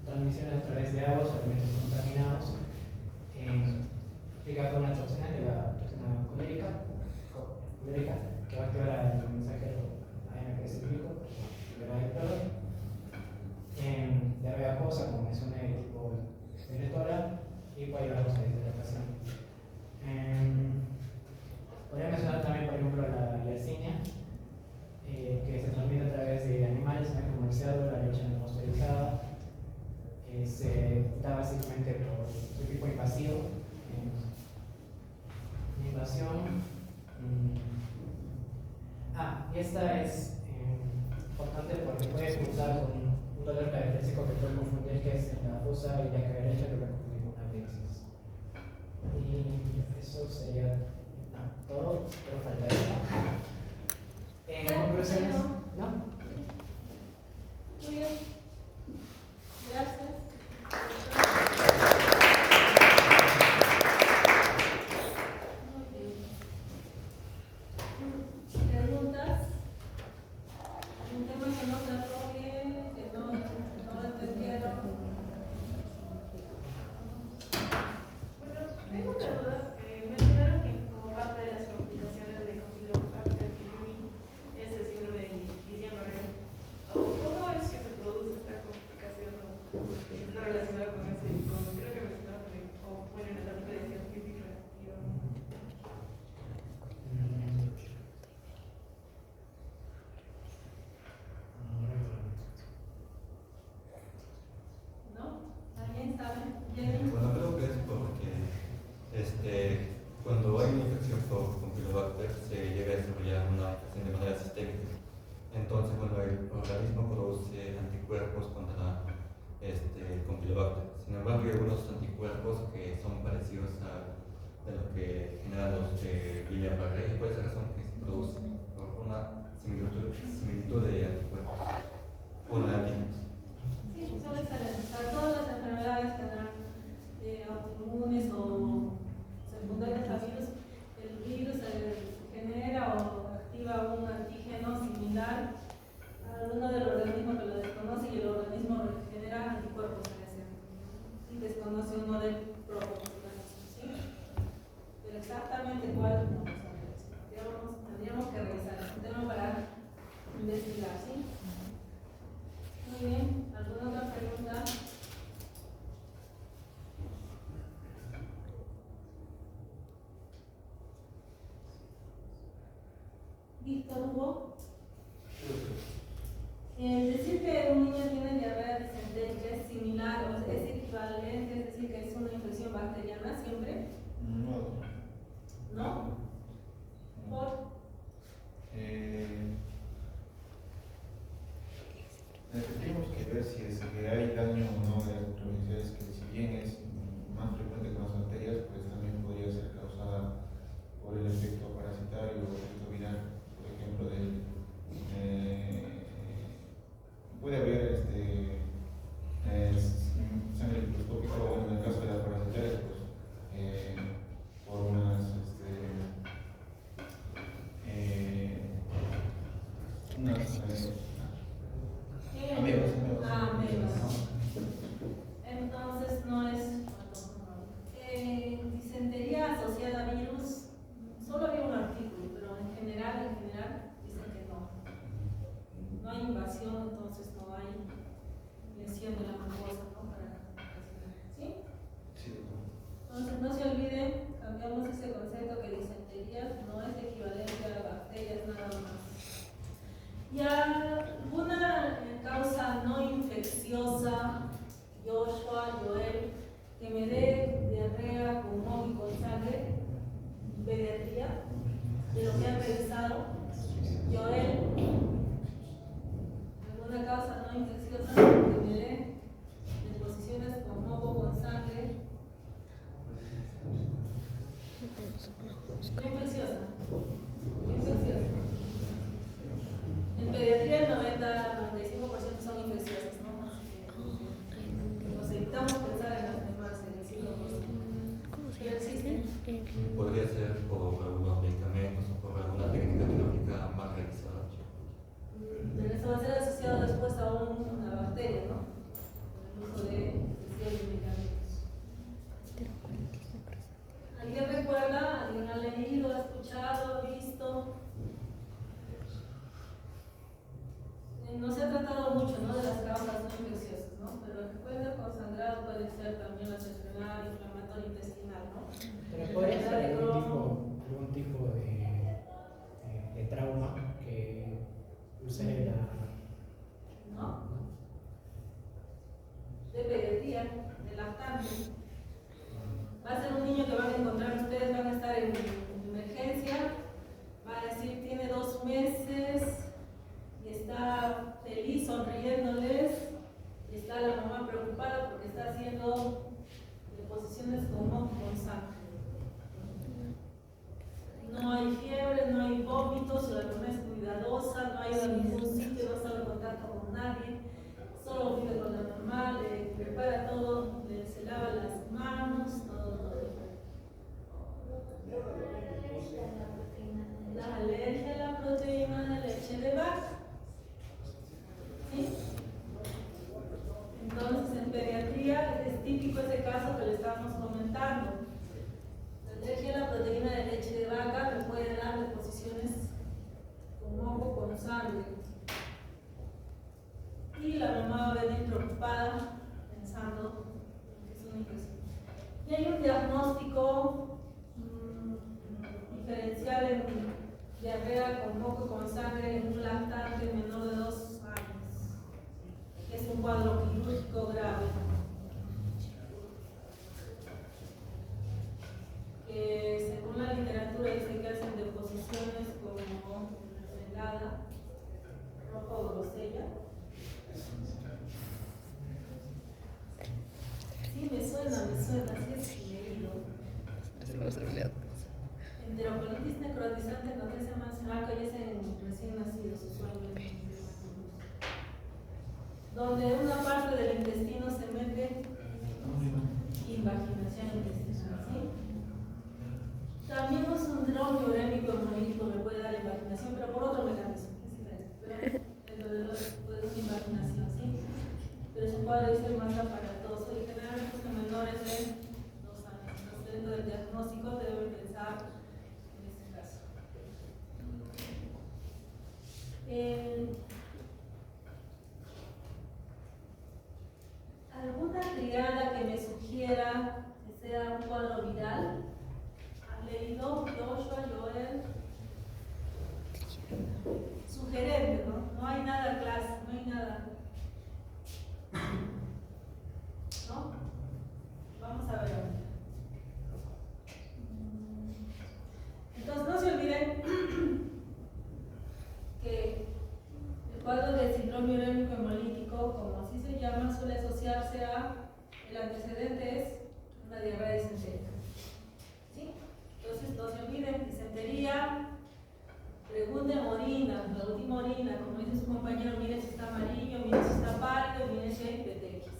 transmisiones a través de aguas o alimentos contaminados, implica con una toxina, que es la toxina colérica, que va a activar el mensajero AMP cíclico, liberar el cloro. Diarrea acuosa, como mencioné, tipo secretora, y puede llevar a la deshidratación. Podría mencionar también, por ejemplo, la yersinia, que se transmite a través de animales, como el cerdo, la leche no pasteurizada. Se da básicamente por su tipo invasivo. Invasión. Y esta es importante porque puede cruzar con un dolor característico que puede confundir, que es en la fosa ilíaca derecha, que puede confundir con una crisis. Y eso sería todo, pero faltaría. En conclusiones, ¿no? Muy bien. Gracias. está relacionado con eso y con, creo que mencionaba también, o bueno, en la tabla de científica. ¿No? ¿Alguien sabe? ¿Quién? Bueno, creo que es porque cuando hay una infección por Campylobacter se llega a desarrollar una infección de manera sistémica. Entonces, bueno, el organismo produce anticuerpos contra el Campylobacter. Sin embargo, hay algunos anticuerpos que son parecidos a lo que generan los Guillain-Barré, y por esa razón que se produce por una similitud de anticuerpos con antígenos. Sí, suele ser para todas las enfermedades que dan autoinmunes o secundarias a virus, el virus genera o activa un antígeno similar a uno del organismo que lo desconoce y el organismo genera anticuerpos en ese y desconoce uno del propio organismo, ¿sí? Pero exactamente cuál no sabemos. Tendríamos que revisar, es un tema para investigar, ¿sí? Muy bien, ¿alguna otra pregunta? Víctor Hugo. Decir que un niño tiene diarrea disentérica es similar o es equivalente, es decir, que es una infección bacteriana siempre, ¿no? ¿Por? Tenemos que ver si es que hay daño o no de las provincias, que si bien es más frecuente con las bacterias, pues también podría ser causada por el efecto parasitario o efecto viral, por ejemplo, puede haber sangre microscópica, o bueno, en el caso de las parasitarias, pues por unas amebas. Entonces no es disentería asociada a virus. Solo había un artículo, pero en general dicen que no. No hay invasión, entonces no hay lesión de la mucosa, ¿no? ¿Sí? Sí. Entonces no se olviden, cambiamos ese concepto que disentería no es equivalente a bacterias nada más. Y alguna causa no infecciosa, Joshua, Joel, que me dé diarrea con moco y con sangre, pediatría, de lo que han revisado, Joel, alguna causa no infecciosa que me dé deposiciones con moco con sangre, no infecciosa. En pediatría el 90-95% son infecciosas, ¿no? Nos evitamos pensar en las demás, en el 5%. ¿Pero existen? Podría ser por algunos medicamentos o por alguna técnica quirúrgica más realizada. Pero eso va a ser asociado después a una bacteria, ¿no? Por el uso de ciertos medicamentos. ¿Alguien recuerda? ¿Alguien ha leído, ha escuchado, visto? No se ha tratado mucho, ¿no?, de las causas no infecciosas, ¿no? Pero recuerda, con sangrado puede ser también la enfermedad inflamatoria intestinal, ¿no? Pero podría ser algún tipo de trauma que ulcere la... ¿No? De pediatría, de lactante. Va a ser un niño que van a encontrar, ustedes van a estar en emergencia, va a decir, tiene 2 meses, y está feliz sonriéndoles, y está la mamá preocupada porque está haciendo deposiciones con moco con sangre. No hay fiebre, no hay vómitos, la mamá es cuidadosa, no ha ido a ningún sitio, no está en contacto con nadie, solo vive con la mamá, le prepara todo, se lava las manos, todo. La alergia a la proteína de leche de vaca. ¿Sí? Entonces, en pediatría es típico ese caso que le estamos comentando. La alergia a la proteína de leche de vaca me puede dar deposiciones con moco con sangre. Y la mamá va a venir preocupada un diagnóstico diferencial en diarrea con moco con sangre en un lactante menor de 2 años, que es un cuadro quirúrgico grave. Que según la literatura dice que hacen deposiciones como helada, roja o grosella. Sí, me suena, sí es leído. Enterocolitis necrotizante con ese más flaca y es en recién nacidos usualmente. Donde una parte del intestino se mete invaginación intestinal, ¿sí? También un síndrome urémico hemolítico me puede dar invaginación, pero por otro mecanismo. Pero de los puede ser invaginación, ¿sí? Pero es un cuadro dice más aparatoso y generalmente son menores de 2 años. Entonces, dentro del diagnóstico deben pensar en este caso. ¿Alguna triada que me sugiera que sea un cuadro viral? ¿Han leído? Joshua, Joel. Sugerente, ¿no? No hay nada clase, no hay nada. ¿No? Vamos a ver. Entonces no se olviden que el cuadro de síndrome urémico hemolítico, como así se llama, suele asociarse a el antecedente es una diarrea disentérica. ¿Sí? Entonces no se olviden, disentería, pregunten orina, la última orina, como dice su compañero, miren si está amarillo, miren si está pálido, miren si hay petequias.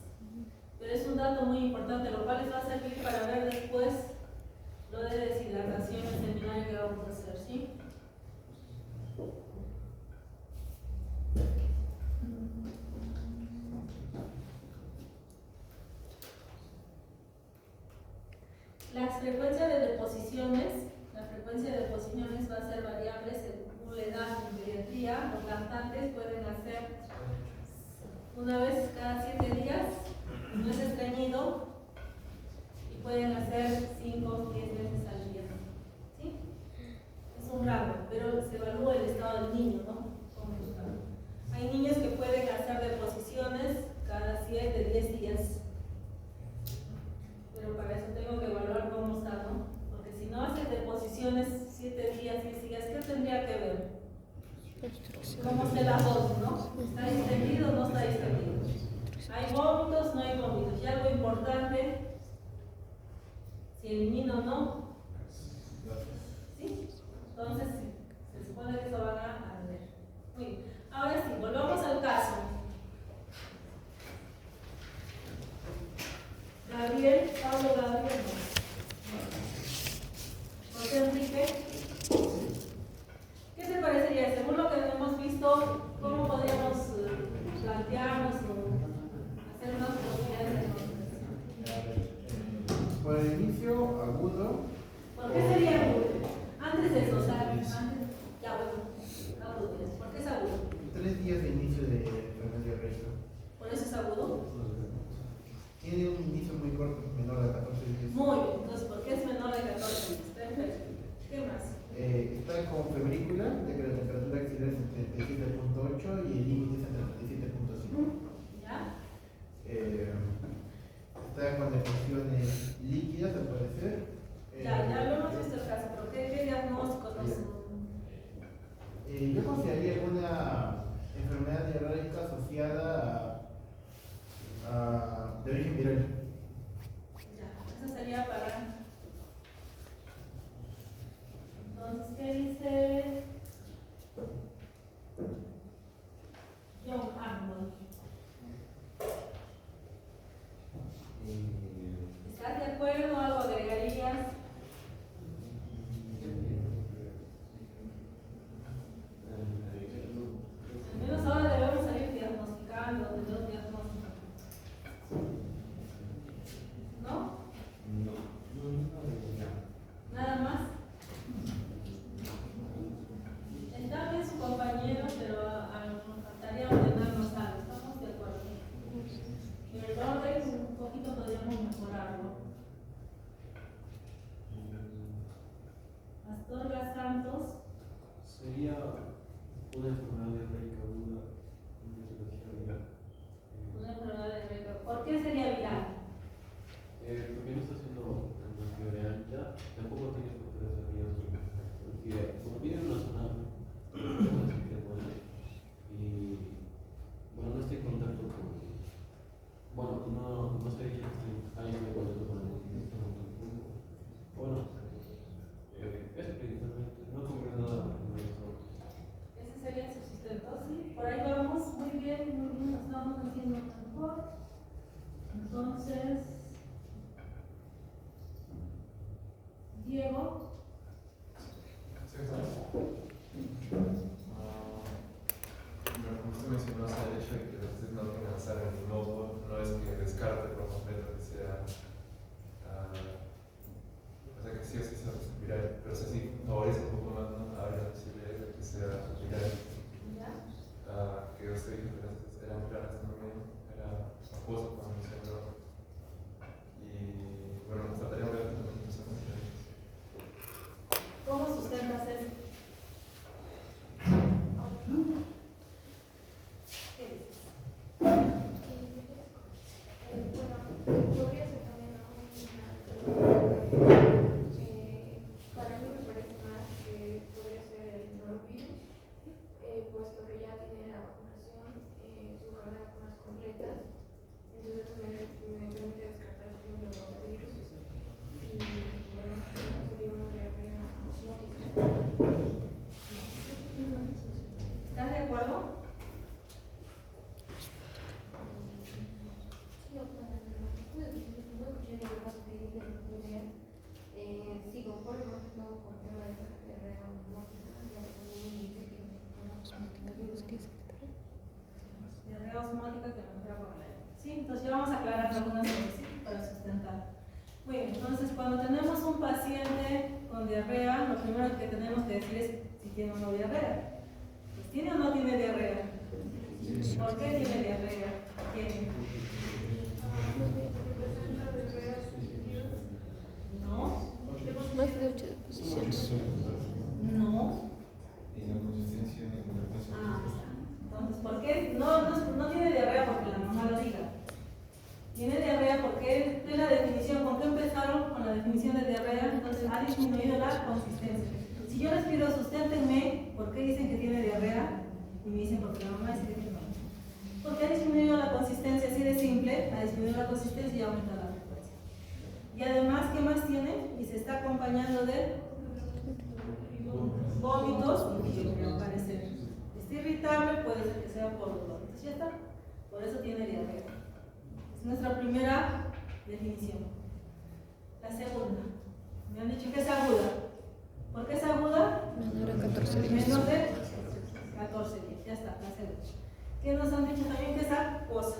Pero es un dato muy importante, lo cual les va a servir para ver después lo de deshidratación en el seminario que vamos a hacer, ¿sí? Las frecuencias de deposiciones, la frecuencia de deposiciones va a ser variable según la edad en pediatría. Los lactantes pueden hacer una vez cada 7 días, no es estreñido, y pueden hacer 5 o 10 veces al día. ¿Sí? Es un rango, pero se evalúa el estado del niño, ¿no? Cómo está. Hay niños que pueden hacer deposiciones cada 7, 10 días. Pero para eso tengo que evaluar cómo está, ¿no? Porque si no hace deposiciones 7 días, 10 días, ¿qué tendría que ver? ¿Cómo se la dosis, no? ¿Está distendido o no está distendido? ¿Hay vómitos? No hay vómitos. Y algo importante, si elimino o no. ¿Sí? Entonces, se supone que eso van a ver. Muy bien. Ahora sí, volvamos al caso. Gabriel, Pablo Gabriel, José Enrique, ¿qué te parecería? Según lo que hemos visto, ¿cómo podríamos plantearnos o hacer unas posibilidades de Por el inicio agudo. ¿Por qué sería agudo? Antes de eso, o sea, antes, ya bueno, agudo. ¿Por qué es agudo? 3 días de inicio de enfermedad diarreica. ¿Por eso es agudo? Tiene un inicio muy corto, menor de 14 días. Muy bien, entonces, ¿por qué es menor de 14 días? Perfecto. ¿Qué más? Está con febrícula, de que la temperatura axilar es en 37.8 y el límite es en 37.5. ¿Ya? Está con defunciones líquidas, al parecer. Ya lo hemos visto el caso, pero ¿qué diagnósticos nos Yo consideraría alguna enfermedad diarreica asociada de origen viral. Ya, eso sería para. Entonces, ¿qué dice John Arnold? ¿Estás de acuerdo? ¿Algo agregarías? Al menos ahora debemos salir diagnosticando de los diagnósticos. ¿No? ¿Nada más? Está bien su compañero, pero nos faltaría ordenarnos algo. ¿Estamos de acuerdo? Y el orden un poquito podríamos no se ha dicho que alguien me contactó con el ministro. Bueno, eso principalmente, no ocurrió nada con esto. Ese sería su sustento, ¿sí? Por ahí vamos, muy bien, nos estamos haciendo mejor. Entonces, Diego. Como usted mencionó, el hecho de que ustedes no tengan lanzar en un nodo no es que descarte por completo que sea, o sea que sí o sí sea viral, pero sí favorece un poco más, ¿no? A la posibilidad de que sea viral. Que usted dijo que eran claras también, era acuoso cuando mencionó. Y bueno, nos trataría de ver también esa cuestión. ¿Cómo sustentas eso? ¿Qué dices? Bueno, podría ser también para mí me parece más que podría ser el norovirus, puesto que ya tiene la vacunación, su carga de vacunas completas, entonces me permite descartar el norovirus y bueno, sería una diarrea osmótica. ¿Estás de acuerdo? Sí, conforme más que todo con el tema de la diarrea osmótica, ya Diarrea osmótica que mejora con la época. Sí, entonces ya vamos a aclarar algunas cosas, ¿sí? Para sustentar. Muy bien, entonces cuando tenemos un paciente con diarrea, lo primero que tenemos que decir es si tiene o no diarrea. Pues tiene o no tiene diarrea. ¿Por qué tiene diarrea? ¿Tiene? No. Más de 8 deposiciones. No. Y la consistencia de la hidratación. Entonces, ¿por qué? No tiene diarrea porque la mamá lo diga. Tiene diarrea porque es la definición. ¿Con qué empezaron con la definición de diarrea? Entonces, ha disminuido la consistencia. Si yo les pido susténtenme, ¿por qué dicen que tiene diarrea? Y me dicen porque la mamá dice que no. Porque ha disminuido la consistencia, así de simple, ha disminuido la consistencia y aumenta la frecuencia. Y además, ¿qué más tiene? Y se está acompañando de vómitos y que va a aparecer. Está irritable, puede ser que sea por los vómitos. Ya está. Por eso tiene diarrea. Es nuestra primera definición. La segunda. Me han dicho que es aguda. ¿Por qué es aguda? Menor a 14 días. Menos de 14 días. Ya está, la segunda. ¿Qué nos han dicho también que es acuosa?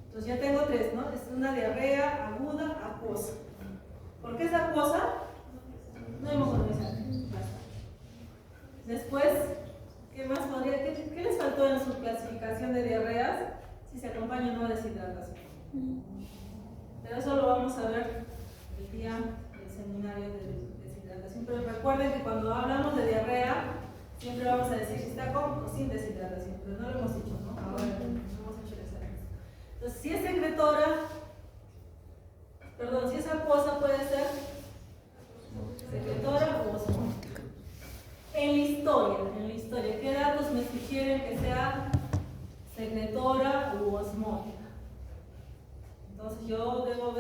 Entonces ya tengo tres, ¿no? Es una diarrea aguda, acuosa. ¿Por qué es acuosa? No hemocronizante. Después, ¿qué más podría? ¿Qué les faltó en su clasificación de diarreas? Si se acompaña o no deshidratación. Pero eso lo vamos a ver el día del seminario de deshidratación. Pero recuerden que cuando hablamos de diarrea, siempre vamos a decir si está con o sin deshidratación. Pero no lo hemos dicho, ¿no? Ahora no hemos hecho el examen. Entonces, si es secretora, perdón, si es acuosa, puede ser secretora o osmótica. En la historia, ¿qué datos me sugieren que sea secretora u osmótica? Entonces yo debo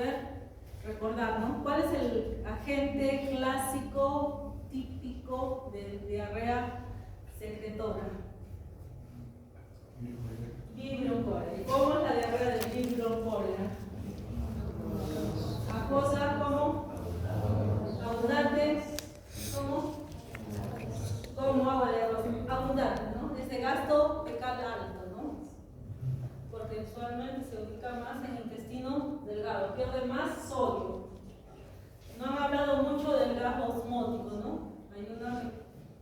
recordar, ¿no? ¿Cuál es el agente clásico, típico de diarrea secretora? Vibrio cólera. ¿Cómo es la diarrea del vibrio cólera? Acuosa, ¿cómo? Abundante, ¿cómo? Como agua de arroz, abundante, ¿no? Es de gasto fecal alto, ¿no? Porque usualmente se ubica más en el intestino delgado, pierde más sodio. No han hablado mucho del gajo osmótico, ¿no? Hay un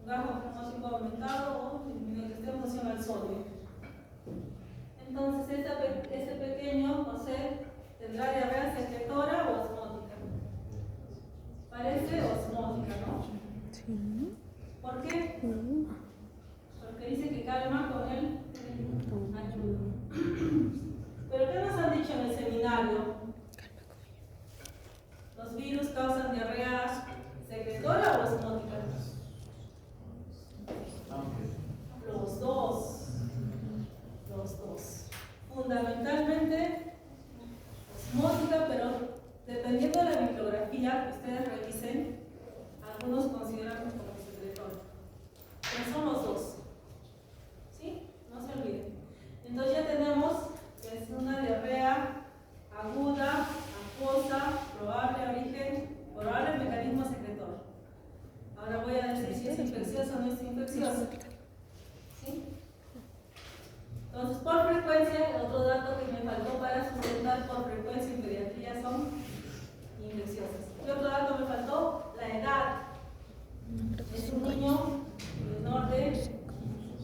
gajo osmótico aumentado o disminuye que esté en función al sodio. Entonces, este pequeño José tendrá diarrea secretora o osmótica. Parece osmótica, ¿no? Sí. ¿Por qué? Porque dice que calma con el ayuno. ¿Pero qué nos han dicho en el seminario? ¿Los virus causan diarrea secretora o osmótica? Los dos. Fundamentalmente pediatría que ustedes revisen, algunos consideran como secretorio. Pero son los dos. ¿Sí? No se olviden. Entonces ya tenemos es una diarrea aguda, acuosa, probable origen, probable mecanismo secretor. Ahora voy a decir si es infecciosa o no es infecciosa. ¿Sí? Entonces, por frecuencia, otro dato que me faltó para sustentar por frecuencia en pediatría son infecciosas. ¿Qué otro dato me faltó? La edad. Es un niño menor de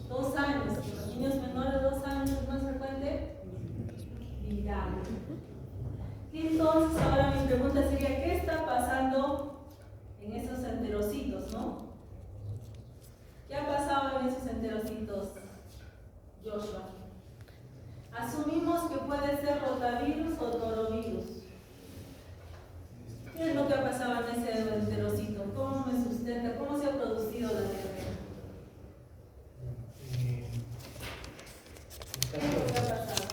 2 años. Los niños menores de 2 años es más frecuente viral. Y entonces, ahora mi pregunta sería: ¿qué está pasando en esos enterocitos, no? ¿Qué ha pasado en esos enterocitos, Joshua? Asumimos que puede ser rotavirus o norovirus. ¿Qué es lo que ha pasado en ese enterocito? ¿Cómo me sustenta? ¿Cómo se ha producido la diarrea? ¿Qué es lo que ha pasado?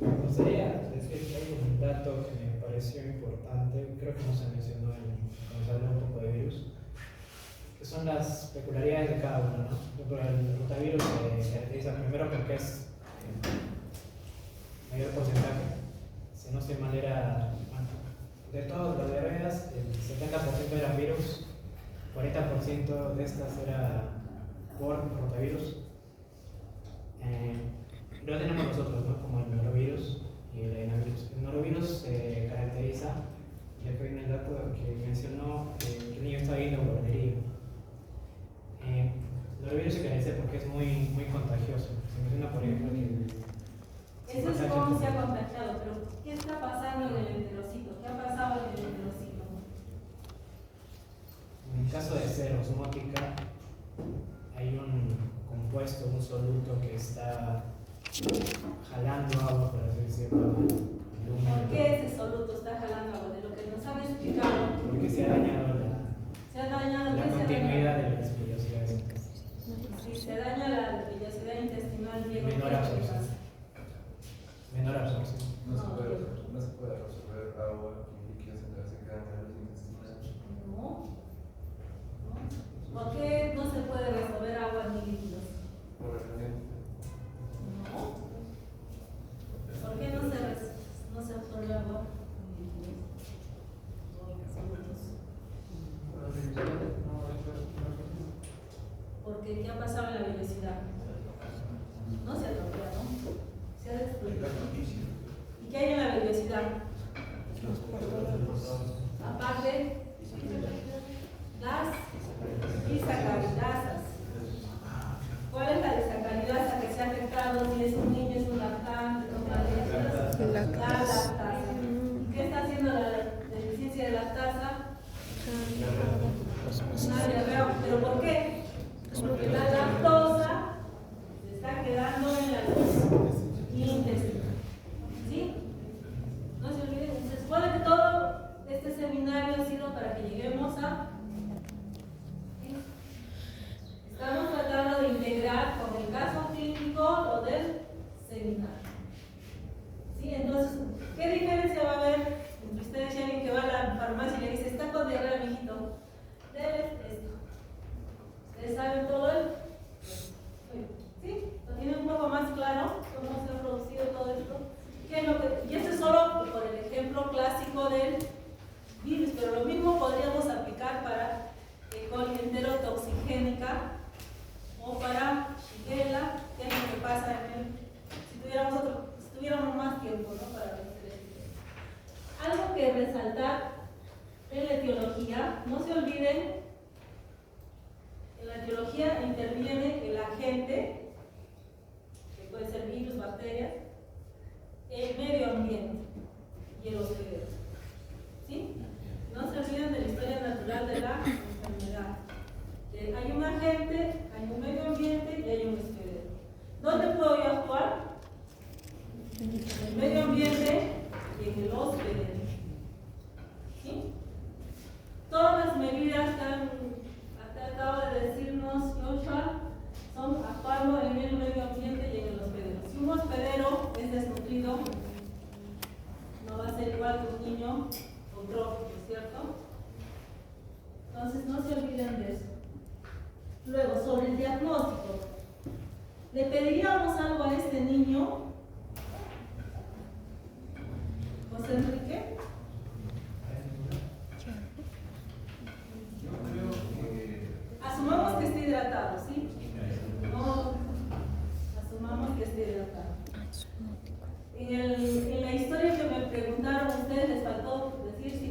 Me gustaría decir que hay un dato que me pareció importante, creo que no se mencionó cuando se habló un poco de virus, que son las peculiaridades de cada uno, ¿no? Por ejemplo, el rotavirus se caracteriza primero porque es mayor porcentaje, si no estoy mal era, bueno, de todas las diarreas, el 70% eran virus, 40% de estas era por rotavirus. Luego tenemos nosotros, ¿no? Como el norovirus y el adenovirus. El norovirus se caracteriza, ya que viene el dato que mencionó que el niño está yendo a guardería. El norovirus se caracteriza porque es muy contagioso. Se menciona, por ejemplo, que eso es cómo se ha contagiado, pero ¿qué está pasando en el enterocito? ¿Qué ha pasado en el enterocito? en el caso de ser osmótica, hay un compuesto, un soluto que está jalando agua, por así decirlo. ¿Por qué ese soluto está jalando agua? De lo que nos han explicado. Porque se ha dañado la continuidad de las vellosidades. Si se daña la vellosidad intestinal, Menor absorción. Menor absorción. No se puede absorber agua y líquidos entre las entrañas intestinales. No. ¿Por qué no se puede resolver agua ni líquidos? Por el No. ¿Por qué no se absorbe agua ni líquidos? Porque ¿qué ha pasado en la vellosidad? No se atropella, ¿no? Se ha destruido. ¿Y qué hay en la vellosidad? Aparte, gas y sacaridasas. ¿Cuál es la desacaridasa que se ha afectado? Si es un niño, es un lactante, la lactasa. ¿Qué está haciendo la deficiencia de lactasa? Una diarrea. ¿Pero por qué? Porque la lactosa se está quedando en la luz intestinal. ¿Sí? No se olviden. Se supone que todo este seminario ha sido para que lleguemos a... Estamos tratando de integrar con el caso clínico lo del seminario. ¿Sí? Entonces, ¿qué diferencia va a haber entre ustedes y alguien que va a la farmacia y le dice, está con diarrea, mijito? Debe esto. ¿Ustedes saben todo el? ¿Sí? ¿Lo tienen un poco más claro cómo se ha producido todo esto? ¿Qué es lo que, y esto es solo por el ejemplo clásico del virus, pero lo mismo podríamos aplicar para E. coli enterotoxigénica o para Shigella, que es lo que pasa si tuviéramos más tiempo, ¿no? Para ver. Algo que resaltar en la etiología, no se olviden. En la etiología interviene el agente, que puede ser virus, bacterias, el medio ambiente y el hospedero. ¿Sí? No se olviden de la historia natural de la enfermedad. Hay un agente, hay un medio ambiente y hay un hospedero. ¿Dónde puedo yo actuar? En el medio ambiente y en el hospedero. ¿Sí? Todas las medidas que acaba de decirnos Joshua son actuando en el medio ambiente y en el hospedero. Si un hospedero es desnutrido, no va a ser igual que en la historia que me preguntaron ustedes les faltó decir si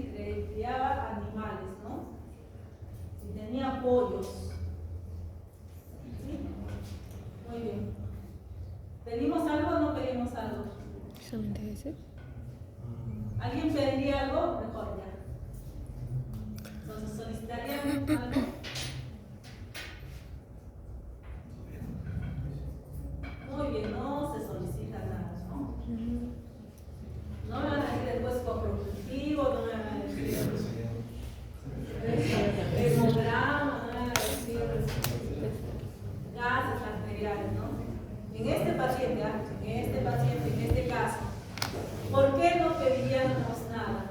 criaba animales, ¿no? Si tenía pollos. ¿Sí? Muy bien. ¿Pedimos algo o no pedimos algo? ¿Solamente ese? ¿Alguien pediría algo? Mejor ya. Entonces, ¿solicitarían algo? Muy bien, no se solicita nada, ¿no? No me van a decir después coproductivo, no me van a decir hemograma, no me van a decir gases arteriales, ¿no? En este paciente, en este caso, ¿por qué no pediríamos nada?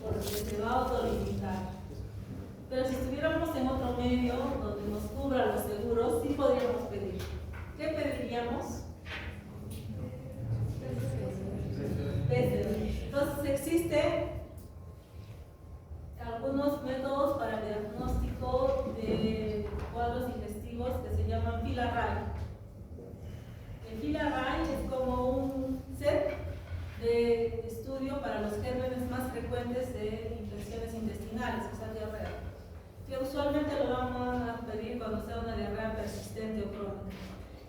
Porque se va a autolimitar. Pero si estuviéramos en otro medio donde nos cubran los seguros, sí podríamos pedir. ¿Qué pediríamos? Entonces existen algunos métodos para el diagnóstico de cuadros digestivos que se llaman FILA-RAI. El FILA-RAI es como un set de estudio para los gérmenes más frecuentes de infecciones intestinales, o sea, diarrea, que usualmente lo vamos a pedir cuando sea una diarrea persistente o crónica.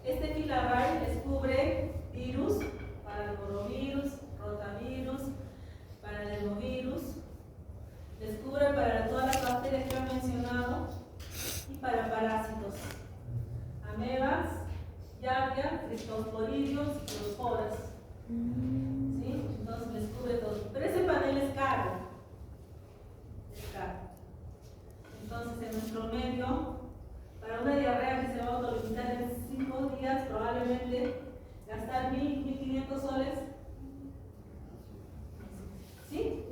Este FILA-RAI descubre virus para el norovirus, rotavirus, para el hermovirus, descubre para todas las bacterias que han mencionado y para parásitos, amebas, yardia, criptosporidios y closporas. ¿Sí? Entonces descubre todo. Pero ese panel es caro. Es caro. Entonces, en nuestro medio, para una diarrea que se va a autolimitar en 5 días, probablemente gastar 1.000, 1.500 soles. ¿Sí?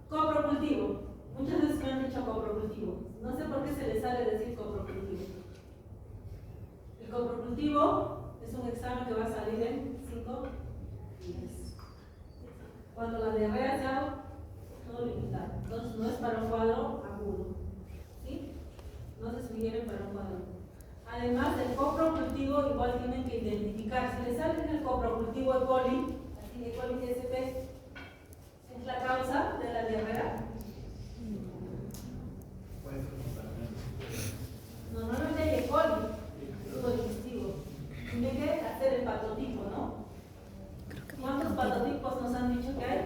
Coprocultivo. Muchas veces me han dicho coprocultivo. No sé por qué se les sale decir coprocultivo. El coprocultivo es un examen que va a salir en 5 días. Cuando la diarrea sea autolimitada. Entonces, no es para un cuadro agudo. ¿Sí? No se sugieren para un cuadro. Además del coprocultivo, igual tienen que identificar. Si les sale en el coprocultivo E. coli, así E. coli GSP, es la causa de la diarrea. Normalmente hay E. coli, tubo digestivo. Tiene que hacer el patotipo, ¿no? ¿Cuántos patotipos nos han dicho que hay?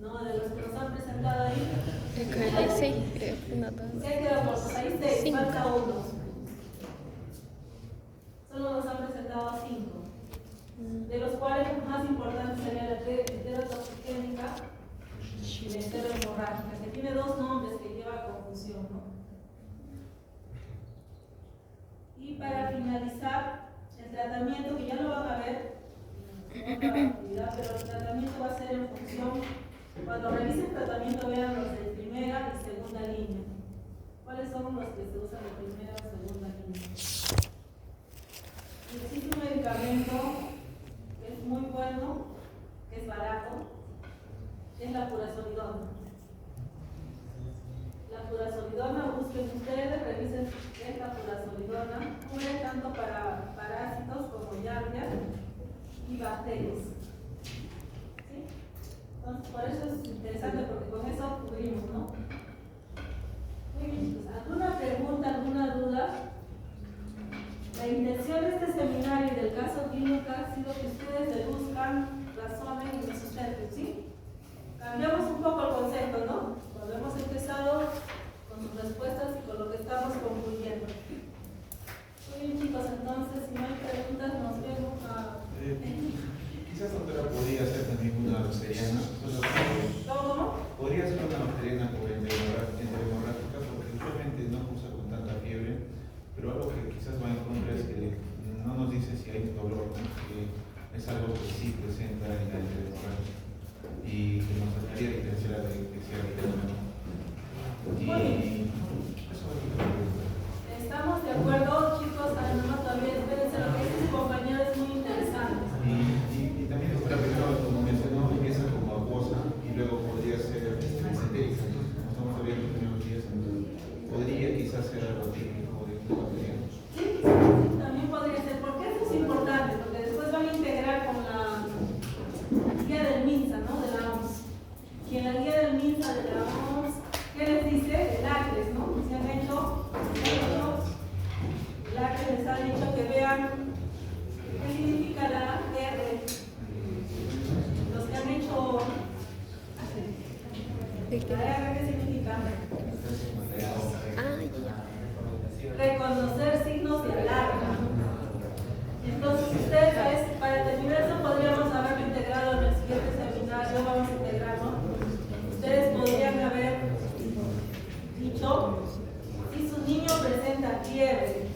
No, de los que nos han presentado ahí. Creo que 6, creo. No, ¿Qué quedó por? Ahí 6, falta 1. Solo nos han presentado 5. De los cuales los más importantes sería la enterotoxigénica y la enterohemorrágica, que tiene 2 nombres que lleva confusión, ¿no? Y para finalizar, el tratamiento, que ya lo van a ver en otra actividad, pero el tratamiento va a ser en función. Cuando revisen el tratamiento, vean los de primera y segunda línea. ¿Cuáles son los que se usan de primera o segunda línea? Y existe un medicamento que es muy bueno, que es barato, es la furazolidona. La furazolidona, busquen ustedes, revisen esta furazolidona, cubre tanto para parásitos como yardia y bacterias. ¿Sí? Entonces, por eso es interesante, porque con eso cubrimos, ¿no? Muy bien, chicos. ¿Alguna pregunta, alguna duda? La intención de este seminario y del caso clínico ha sido que ustedes deduzcan, razonen y me sustenten, ¿sí? Cambiamos un poco el concepto, ¿no? Cuando hemos empezado con sus respuestas y con lo que estamos concluyendo. Muy bien, chicos, entonces, si no hay preguntas, nos vemos a... Quizás, doctora, podría ser también una bacteriana. ¿Cómo? Podría ser una bacteriana por enteromorrágica, porque usualmente no usa con tanta fiebre, pero algo que quizás va en contra es que no nos dice si hay dolor, ¿no? Que es algo que sí presenta. sabrán qué significa la R. Los que han hecho la R, ¿qué significa? Reconocer signos de alarma. Entonces ustedes, para terminar eso, podríamos haberlo integrado en el siguiente seminario, vamos a integrarlo. Ustedes podrían haber dicho, si su niño presenta fiebre,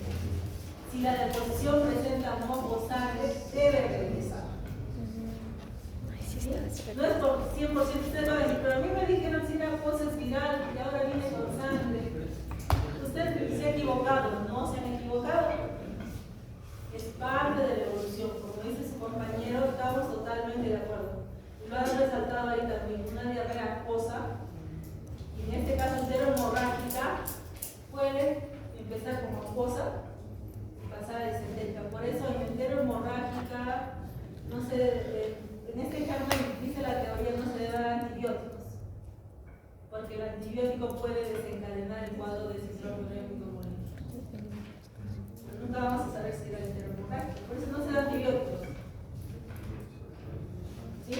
si la deposición presenta moco o sangre, debe regresar. ¿Sí? No es por 100%, ustedes van a decir, pero a mí me dijeron si la cosa es viral y ahora viene con sangre. Ustedes se han equivocado, ¿no? Se han equivocado. Es parte de la evolución. Como dice su compañero, estamos totalmente de acuerdo. Lo han resaltado ahí también. Una diarrea acuosa, y en este caso enterohemorrágica, puede empezar como acuosa y pasar a descendente. Por eso en enterohemorrágica, no sé, en este ejemplo dice la teoría, no se debe dar antibióticos, porque el antibiótico puede desencadenar el cuadro de síndrome urémico crónico. Nunca vamos a saber si era enterohemorrágico, por eso no se da antibióticos. ¿Sí?